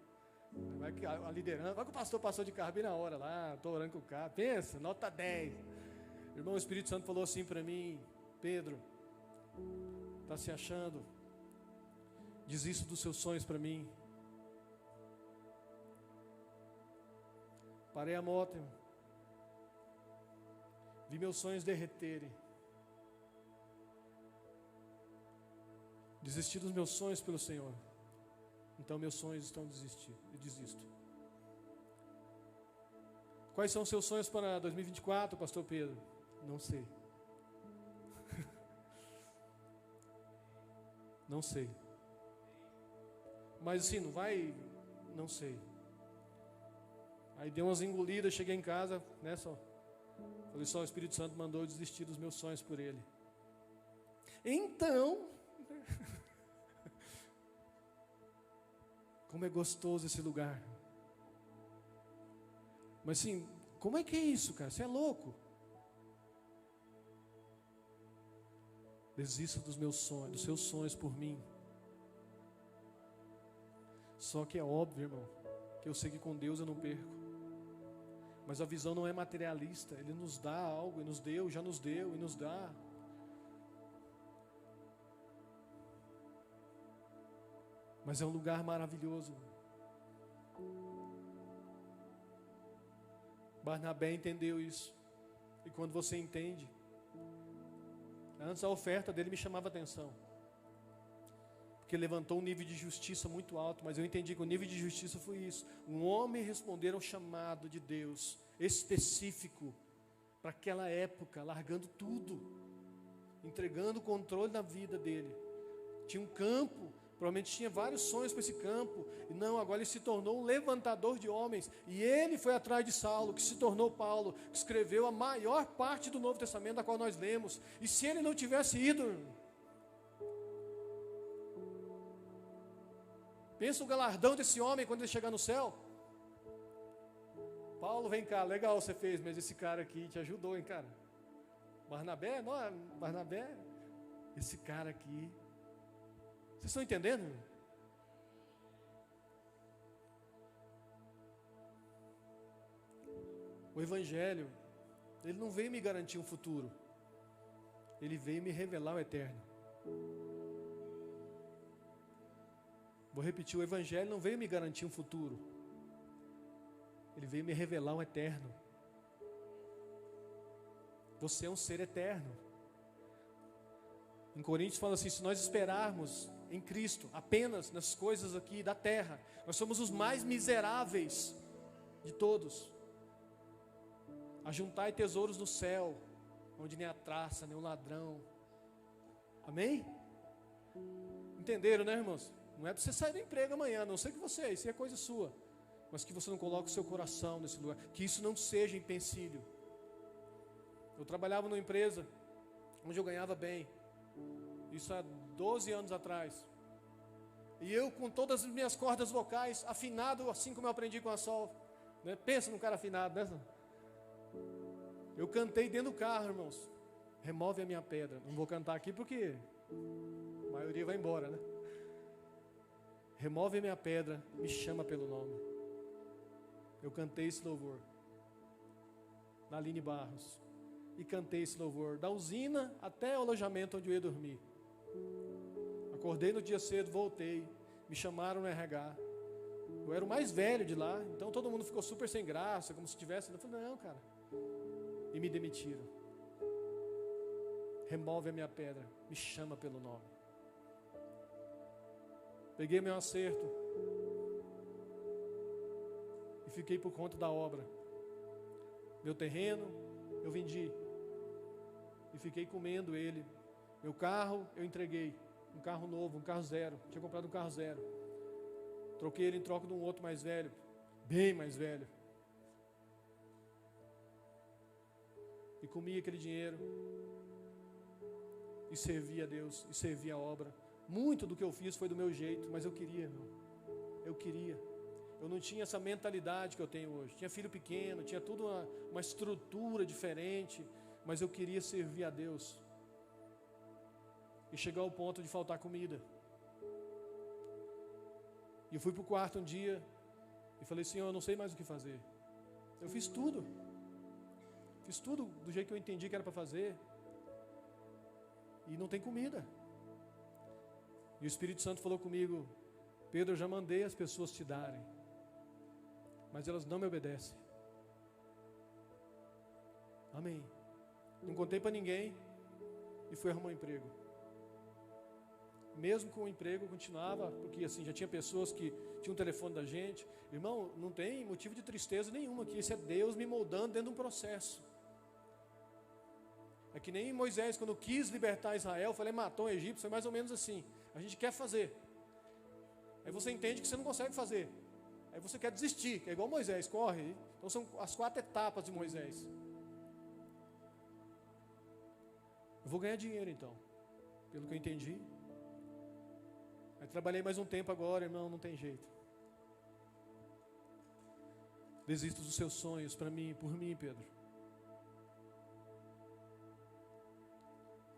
a liderança, vai que o pastor passou de carro bem na hora lá, estou orando com o carro. Pensa, nota 10. Irmão, o Espírito Santo falou assim para mim, Pedro, tá se achando? Desista dos seus sonhos para mim. Parei a moto, irmão. Vi meus sonhos derreterem. Desisti dos meus sonhos pelo Senhor. Então meus sonhos estão desistindo. Eu desisto. Quais são os seus sonhos para 2024, pastor Pedro? Não sei. Não sei. Mas assim, não vai? Não sei. Aí dei umas engolidas, cheguei em casa, né, falei só, o Espírito Santo mandou eu desistir dos meus sonhos por ele. Então, como é gostoso esse lugar. Mas assim, como é que é isso, cara? Você é louco. Desista dos meus sonhos, dos seus sonhos por mim. Só que é óbvio, irmão, que eu sei que com Deus eu não perco. Mas a visão não é materialista. Ele nos dá algo, e nos deu, já nos deu, e nos dá. Mas é um lugar maravilhoso. Barnabé entendeu isso. E quando você entende, antes a oferta dele me chamava a atenção. Porque levantou um nível de justiça muito alto, mas eu entendi que o nível de justiça foi isso. Um homem responder ao chamado de Deus, específico, para aquela época, largando tudo, entregando o controle da vida dele. Tinha um campo, provavelmente tinha vários sonhos para esse campo, e não, agora ele se tornou um levantador de homens, e ele foi atrás de Saulo, que se tornou Paulo, que escreveu a maior parte do Novo Testamento, da qual nós lemos. E se ele não tivesse ido, pensa o galardão desse homem quando ele chegar no céu. Paulo, vem cá, legal você fez, mas esse cara aqui te ajudou, hein, cara? Barnabé, não, Barnabé, esse cara aqui. Vocês estão entendendo? O Evangelho, ele não veio me garantir um futuro, ele veio me revelar o eterno. Vou repetir, o Evangelho não veio me garantir um futuro, ele veio me revelar um eterno. Você é um ser eterno. Em Coríntios fala assim, se nós esperarmos em Cristo apenas nas coisas aqui da terra, nós somos os mais miseráveis de todos. Ajuntai tesouros no céu, onde nem a traça, nem o ladrão. Amém? Entenderam, né, irmãos? Não é para você sair do emprego amanhã, não sei que você, isso é coisa sua, mas que você não coloque o seu coração nesse lugar, que isso não seja empecilho. Eu trabalhava numa empresa onde eu ganhava bem, isso há 12 anos atrás, e eu com todas as minhas cordas vocais, afinado assim como eu aprendi com a Sol, né? Pensa num cara afinado, né? Eu cantei dentro do carro, irmãos, remove a minha pedra. Não vou cantar aqui porque a maioria vai embora, né? Remove a minha pedra, me chama pelo nome. Eu cantei esse louvor na Aline Barros, e cantei esse louvor da usina até o alojamento onde eu ia dormir. Acordei no dia cedo, voltei, me chamaram no RH. Eu era o mais velho de lá, então todo mundo ficou super sem graça, como se tivesse. Eu falei, não, cara. E me demitiram. Remove a minha pedra, me chama pelo nome. Peguei meu acerto e fiquei por conta da obra. meu terreno, eu vendi. E fiquei comendo ele. Meu carro, eu entreguei. Um carro novo, um carro zero. Tinha comprado um carro zero. Troquei ele em troca de um outro mais velho. Bem mais velho. E comi aquele dinheiro. E servi a Deus. E servi a obra. Muito do que eu fiz foi do meu jeito. Mas eu queria, irmão. Eu queria. Eu não tinha essa mentalidade que eu tenho hoje. Tinha filho pequeno. Tinha tudo uma estrutura diferente. Mas eu queria servir a Deus. E chegar ao ponto de faltar comida. E eu fui para o quarto um dia. E falei, Senhor, eu não sei mais o que fazer. Eu fiz tudo. Fiz tudo do jeito que eu entendi que era para fazer. E não tem comida. E o Espírito Santo falou comigo, Pedro, eu já mandei as pessoas te darem. Mas elas não me obedecem. Amém. Não contei para ninguém. E fui arrumar um emprego. Mesmo com o emprego eu continuava, porque assim, já tinha pessoas que tinham o telefone da gente. Irmão, não tem motivo de tristeza nenhuma aqui. Isso é Deus me moldando dentro de um processo. É que nem Moisés, quando quis libertar Israel, falei, matou um egípcio, foi mais ou menos assim. A gente quer fazer. Aí você entende que você não consegue fazer. Aí você quer desistir, que é igual Moisés, corre. Então são as 4 etapas de Moisés. Eu vou ganhar dinheiro então, pelo que eu entendi. Aí trabalhei mais um tempo agora, irmão, não tem jeito. Desisto dos seus sonhos para mim, por mim, Pedro.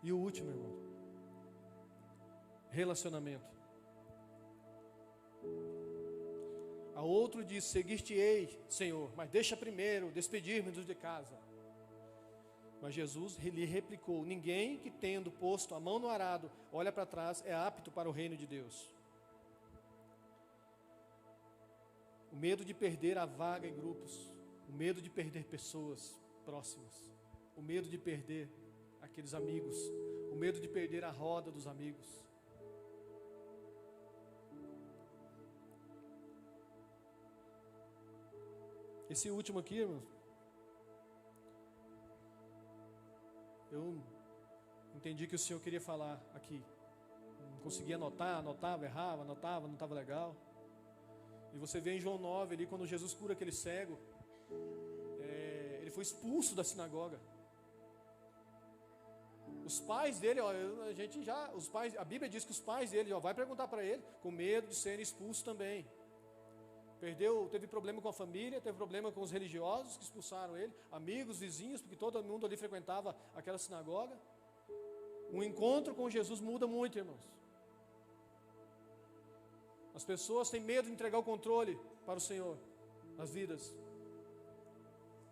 E o último, irmão. Relacionamento. A outro diz, seguir-te-ei, Senhor, mas deixa primeiro despedir-me dos de casa. Mas Jesus lhe replicou, ninguém que tendo posto a mão no arado, olha para trás, é apto para o reino de Deus. O medo de perder a vaga em grupos, o medo de perder pessoas próximas, o medo de perder aqueles amigos, o medo de perder a roda dos amigos. Esse último aqui, irmão, eu entendi que o Senhor queria falar aqui. Não conseguia anotar, anotava, errava, anotava, não estava legal. E você vê em João 9 ali, quando Jesus cura aquele cego, ele foi expulso da sinagoga. Os pais dele, ó, a Bíblia diz que os pais dele, ó, vai perguntar para ele, com medo de serem expulsos também. Teve problema com a família, teve problema com os religiosos que expulsaram ele, amigos, vizinhos, porque todo mundo ali frequentava aquela sinagoga. Um encontro com Jesus muda muito, irmãos. As pessoas têm medo de entregar o controle para o Senhor nas vidas.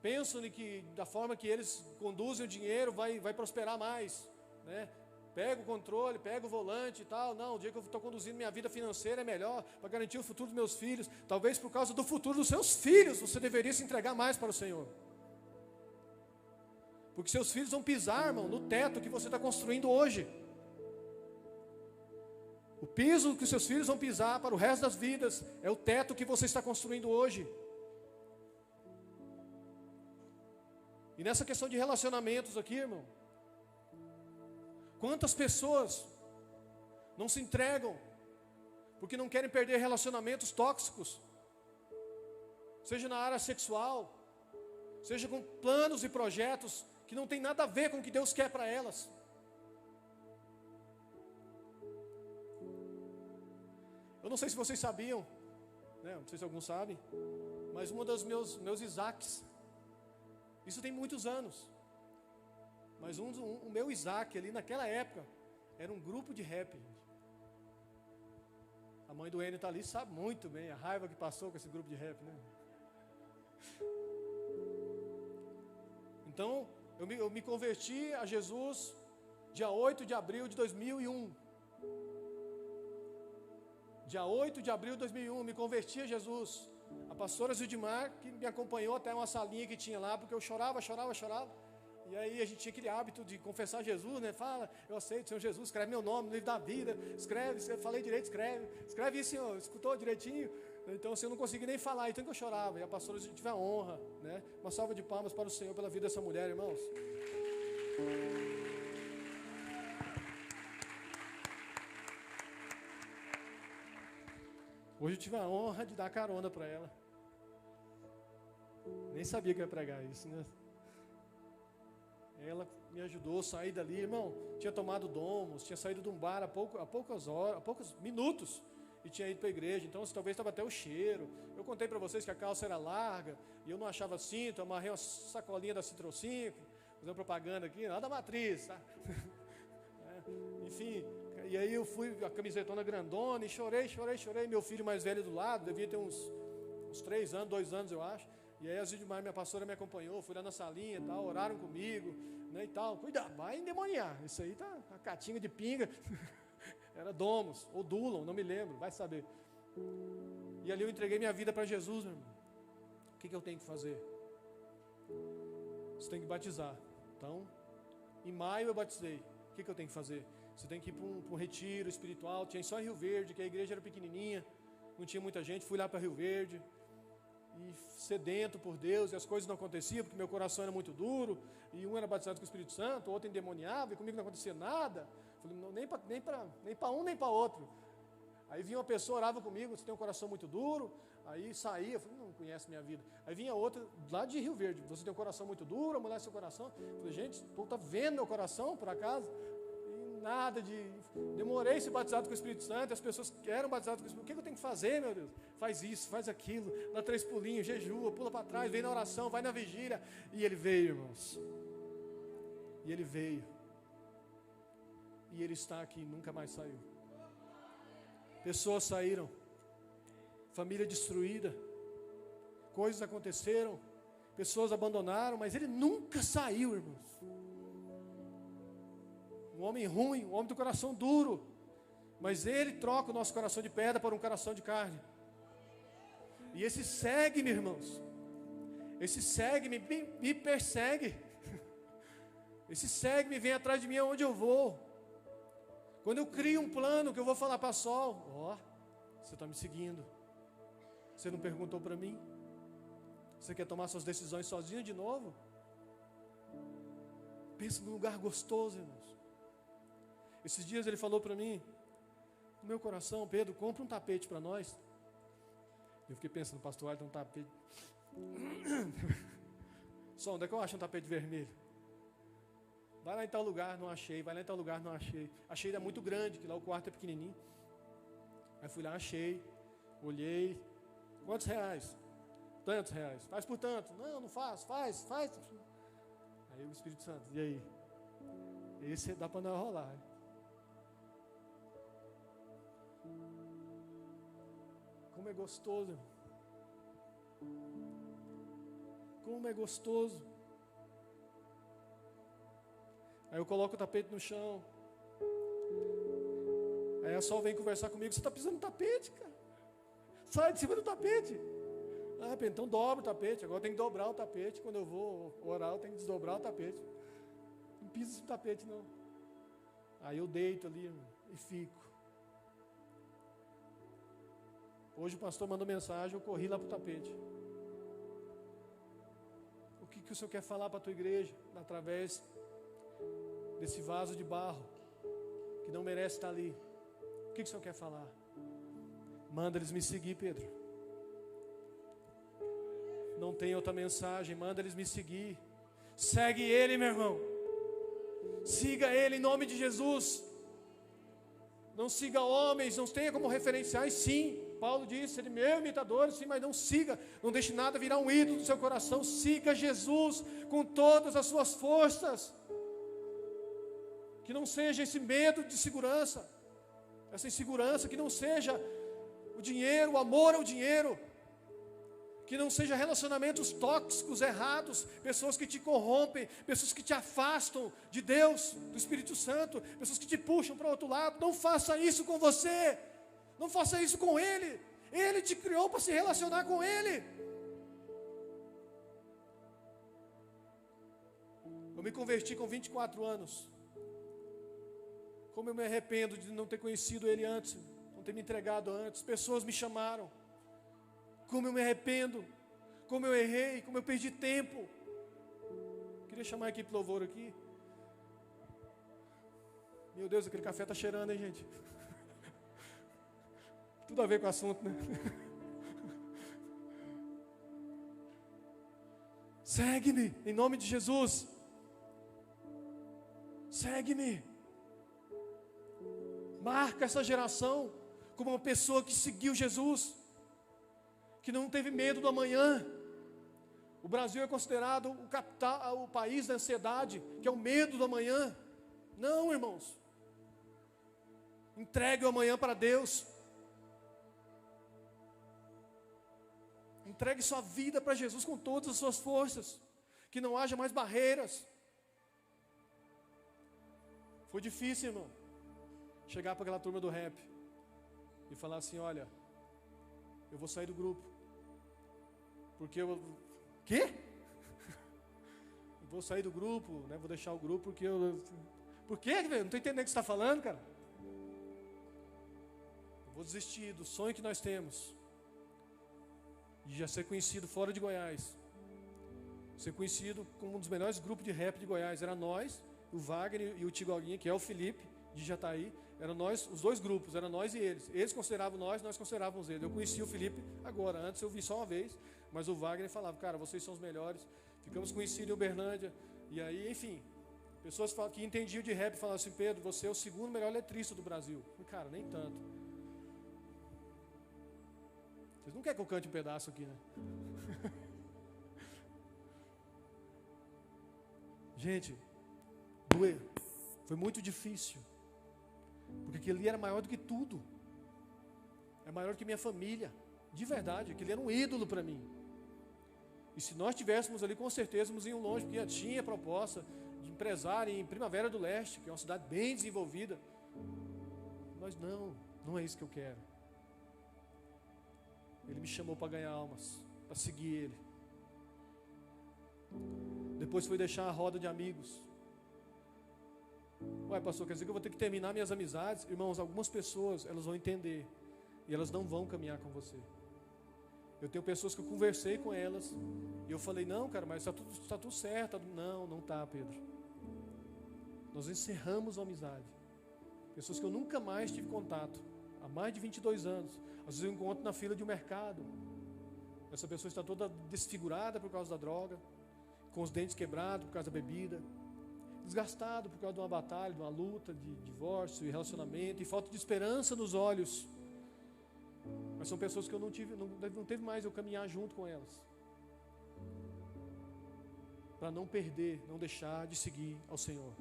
Pensam que da forma que eles conduzem o dinheiro vai prosperar mais, né? Pega o controle, pega o volante e tal. Não, o dia que eu estou conduzindo minha vida financeira é melhor para garantir o futuro dos meus filhos. Talvez por causa do futuro dos seus filhos você deveria se entregar mais para o Senhor. Porque seus filhos vão pisar, irmão, no teto que você está construindo hoje. O piso que os seus filhos vão pisar para o resto das vidas é o teto que você está construindo hoje. E nessa questão de relacionamentos aqui, irmão, quantas pessoas não se entregam porque não querem perder relacionamentos tóxicos, seja na área sexual, seja com planos e projetos que não tem nada a ver com o que Deus quer para elas. Eu não sei se vocês sabiam, né? Não sei se alguns sabem, mas um dos meus Isaacs, isso tem muitos anos, mas o meu Isaac ali naquela época era um grupo de rap, gente. A mãe do Enio está ali, sabe muito bem a raiva que passou com esse grupo de rap, né? Então eu me converti a Jesus dia 8 de abril de 2001. Dia 8 de abril de 2001, me converti a Jesus. A pastora Zildimar, que me acompanhou até uma salinha que tinha lá, porque eu chorava. E aí a gente tinha aquele hábito de confessar Jesus, né? Fala, eu aceito, Senhor Jesus, escreve meu nome no livro da vida, escreve, eu falei direito, escreve isso, Senhor, escutou direitinho? Então assim, eu não consegui nem falar, então que eu chorava. E a pastora, a gente tive a honra, né? Uma salva de palmas para o Senhor pela vida dessa mulher, irmãos. Hoje eu tive a honra de dar carona para ela. Nem sabia que eu ia pregar isso, né? Ela me ajudou a sair dali, irmão. Tinha tomado Domos, tinha saído de um bar há poucas horas, há poucos minutos, e tinha ido para a igreja. Então talvez estava até o cheiro. Eu contei para vocês que a calça era larga e eu não achava cinto. Eu amarrei uma sacolinha da Citro 5, fazendo propaganda aqui, nada da matriz, tá? Enfim, e aí eu fui com a camisetona grandona e chorei. Meu filho mais velho do lado, devia ter uns 3 anos, 2 anos eu acho. E aí, às vezes, minha pastora me acompanhou, fui lá na salinha e tal, oraram comigo, né, e tal. Cuidado, vai endemoniar. Isso aí tá uma catinga de pinga. Era Domos, ou Dulon, não me lembro, vai saber. E ali eu entreguei minha vida para Jesus, meu irmão. O que eu tenho que fazer? Você tem que batizar. Então, em maio eu batizei. O que eu tenho que fazer? Você tem que ir para um retiro espiritual. Tinha só em Rio Verde, que a igreja era pequenininha, não tinha muita gente. Fui lá para Rio Verde. E sedento por Deus, e as coisas não aconteciam, porque meu coração era muito duro, e um era batizado com o Espírito Santo, o outro endemoniava, e comigo não acontecia nada. Falei, não, nem para um, nem para outro. Aí vinha uma pessoa, orava comigo, você tem um coração muito duro, aí saía, falei, não conhece minha vida. Aí vinha outra, lá de Rio Verde, você tem um coração muito duro, amolece seu coração. Falei, gente, o povo está vendo meu coração, por acaso? Nada de... Demorei a ser batizado com o Espírito Santo, as pessoas que eram batizadas com o Espírito Santo. O que eu tenho que fazer, meu Deus? Faz isso, faz aquilo, dá 3 pulinhos, jejua, pula para trás, vem na oração, vai na vigília. E ele veio, irmãos. E ele veio. E ele está aqui, nunca mais saiu. Pessoas saíram, família destruída, coisas aconteceram, pessoas abandonaram, mas ele nunca saiu, irmãos. Um homem ruim, um homem do coração duro, mas ele troca o nosso coração de pedra por um coração de carne. E esse segue-me, irmãos. Esse segue-me, me persegue. Esse segue-me, vem atrás de mim aonde eu vou. Quando eu crio um plano que eu vou falar para Sol, você está me seguindo. Você não perguntou para mim? Você quer tomar suas decisões sozinho de novo? Pensa num lugar gostoso, irmãos. Esses dias ele falou para mim, no meu coração, Pedro, compra um tapete para nós. Eu fiquei pensando, pastor, tem um tapete. Só onde é que eu acho um tapete vermelho? Vai lá em tal lugar, não achei. Vai lá em tal lugar, não achei. Achei era muito grande, que lá o quarto é pequenininho. Aí fui lá, achei, olhei. Quantos reais? Tantos reais. Faz por tanto. Não, não faço, faz. Aí o Espírito Santo, e aí? Esse dá para não rolar. Como é gostoso. Como é gostoso. Aí eu coloco o tapete no chão. Aí a Sol vem conversar comigo. Você está pisando no tapete, cara? Sai de cima do tapete. Então dobra o tapete. Agora tem que dobrar o tapete. Quando eu vou orar, eu tenho que desdobrar o tapete. Não pisa no tapete, não. Aí eu deito ali, irmão, e fico. Hoje o pastor mandou mensagem, eu corri lá para o tapete. O que o Senhor quer falar para a tua igreja, através desse vaso de barro, que não merece estar ali? O que o Senhor quer falar? Manda eles me seguir, Pedro. Não tem outra mensagem, manda eles me seguir. Segue ele, meu irmão. Siga ele em nome de Jesus. Não siga homens, não tenha como referenciais, sim. Paulo disse, ele é meu imitador, sim, mas não siga, não deixe nada virar um ídolo do seu coração. Siga Jesus com todas as suas forças. Que não seja esse medo de segurança, essa insegurança, que não seja o dinheiro, o amor ao dinheiro, que não seja relacionamentos tóxicos, errados, pessoas que te corrompem, pessoas que te afastam de Deus, do Espírito Santo, pessoas que te puxam para o outro lado. Não faça isso com você, não faça isso com Ele. Ele te criou para se relacionar com Ele. Eu me converti com 24 anos. Como eu me arrependo de não ter conhecido Ele antes, não ter me entregado antes. Pessoas me chamaram, como eu me arrependo, como eu errei, como eu perdi tempo. Queria chamar a equipe louvor aqui. Meu Deus, aquele café está cheirando, hein, gente? Tudo a ver com o assunto, né? Segue-me, em nome de Jesus. Segue-me. Marca essa geração como uma pessoa que seguiu Jesus, que não teve medo do amanhã. O Brasil é considerado o país da ansiedade, que é o medo do amanhã. Não, irmãos. Entregue o amanhã para Deus. Entregue sua vida para Jesus com todas as suas forças. Que não haja mais barreiras. Foi difícil, irmão, chegar para aquela turma do rap e falar assim: olha, eu vou sair do grupo, porque eu... Quê? Eu vou sair do grupo, né? Vou deixar o grupo porque eu... Por quê, velho? Não estou entendendo o que você está falando, cara. Eu vou desistir do sonho que nós temos de já ser conhecido fora de Goiás, ser conhecido como um dos melhores grupos de rap de Goiás. Era nós, o Wagner e o Tigoguinha, que é o Felipe de Jataí. Eram nós, os dois grupos, era nós e eles. Eles consideravam nós considerávamos eles. Eu conheci o Felipe agora, antes eu vi só uma vez, mas o Wagner falava: cara, vocês são os melhores. Ficamos conhecidos em Uberlândia. E aí, enfim, pessoas que entendiam de rap falavam assim: Pedro, você é o segundo melhor letrista do Brasil. Eu falei: cara, nem tanto. Vocês não querem que eu cante um pedaço aqui, né? Gente, doeu. Foi muito difícil. Porque aquele ali era maior do que tudo. É maior do que minha família. De verdade, aquele era um ídolo para mim. E se nós tivéssemos ali, com certeza, nos iam longe, porque já tinha proposta de empresário em Primavera do Leste, que é uma cidade bem desenvolvida. Mas não é isso que eu quero. Ele me chamou para ganhar almas, para seguir Ele. Depois foi deixar a roda de amigos. Ué, pastor, quer dizer que eu vou ter que terminar minhas amizades? Irmãos, algumas pessoas, elas vão entender, e elas não vão caminhar com você. Eu tenho pessoas que eu conversei com elas, e eu falei: não, cara, mas está tudo certo. Não está, Pedro. Nós encerramos a amizade. Pessoas que eu nunca mais tive contato, há mais de 22 anos. Às vezes eu encontro na fila de um mercado. Essa pessoa está toda desfigurada por causa da droga, com os dentes quebrados por causa da bebida, desgastado por causa de uma batalha, de uma luta, de divórcio e relacionamento, e falta de esperança nos olhos. Mas são pessoas que eu não teve mais eu caminhar junto com elas, para não perder, não deixar de seguir ao Senhor.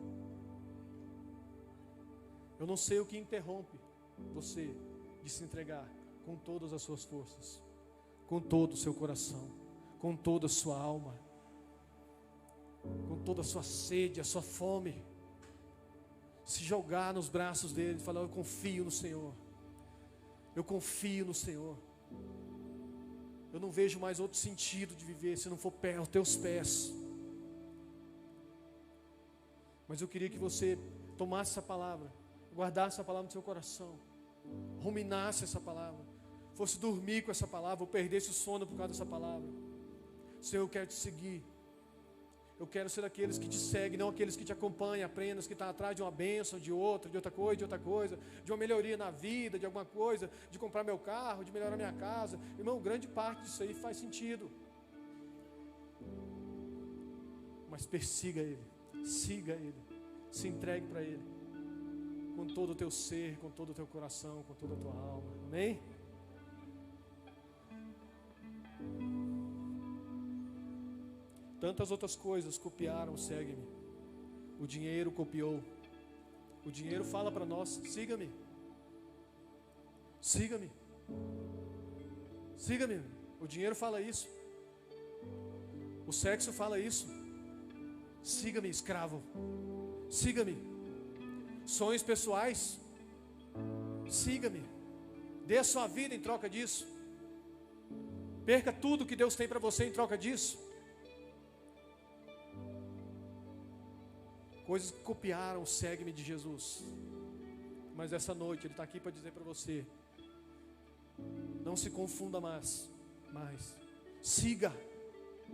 Eu não sei o que interrompe você de se entregar com todas as suas forças, com todo o seu coração, com toda a sua alma, com toda a sua sede, a sua fome, se jogar nos braços dele e falar: eu confio no Senhor, eu confio no Senhor, eu não vejo mais outro sentido de viver se não for aos teus pés. Mas eu queria que você tomasse essa palavra, guardasse essa palavra no seu coração, ruminasse essa palavra, fosse dormir com essa palavra, ou perdesse o sono por causa dessa palavra. Senhor, eu quero te seguir. Eu quero ser aqueles que te seguem, não aqueles que te acompanham apenas, que estão atrás de uma bênção, de outra coisa, de uma melhoria na vida, de alguma coisa, de comprar meu carro, de melhorar minha casa. Irmão, grande parte disso aí faz sentido. Mas persiga Ele, siga Ele, se entregue para Ele, com todo o teu ser, com todo o teu coração, com toda a tua alma. Amém? Tantas outras coisas copiaram o segue-me. O dinheiro copiou. O dinheiro fala para nós: siga-me. Siga-me. Siga-me. O dinheiro fala isso. O sexo fala isso. Siga-me, escravo. Siga-me. Sonhos pessoais. Siga-me. Dê a sua vida em troca disso. Perca tudo que Deus tem para você em troca disso. Coisas que copiaram o segue-me de Jesus. Mas essa noite Ele está aqui para dizer para você: não se confunda mais. mais. Siga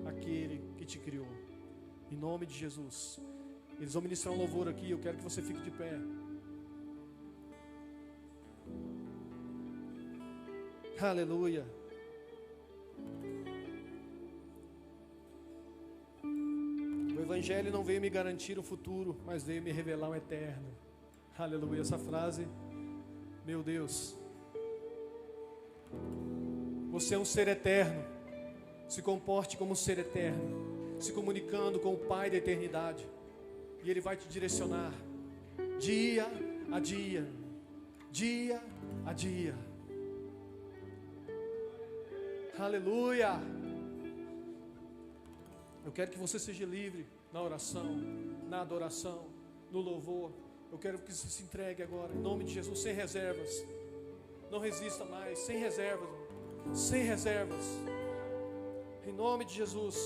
aquele que te criou. Em nome de Jesus. Eles vão ministrar um louvor aqui. Eu quero que você fique de pé. Aleluia. O Evangelho não veio me garantir o futuro, mas veio me revelar o eterno. Aleluia. Essa frase, meu Deus. Você é um ser eterno. Se comporte como um ser eterno, se comunicando com o Pai da eternidade. E Ele vai te direcionar dia a dia, dia a dia. Aleluia. Eu quero que você seja livre na oração, na adoração, no louvor. Eu quero que você se entregue agora, em nome de Jesus, sem reservas. Não resista mais, sem reservas, sem reservas. Em nome de Jesus.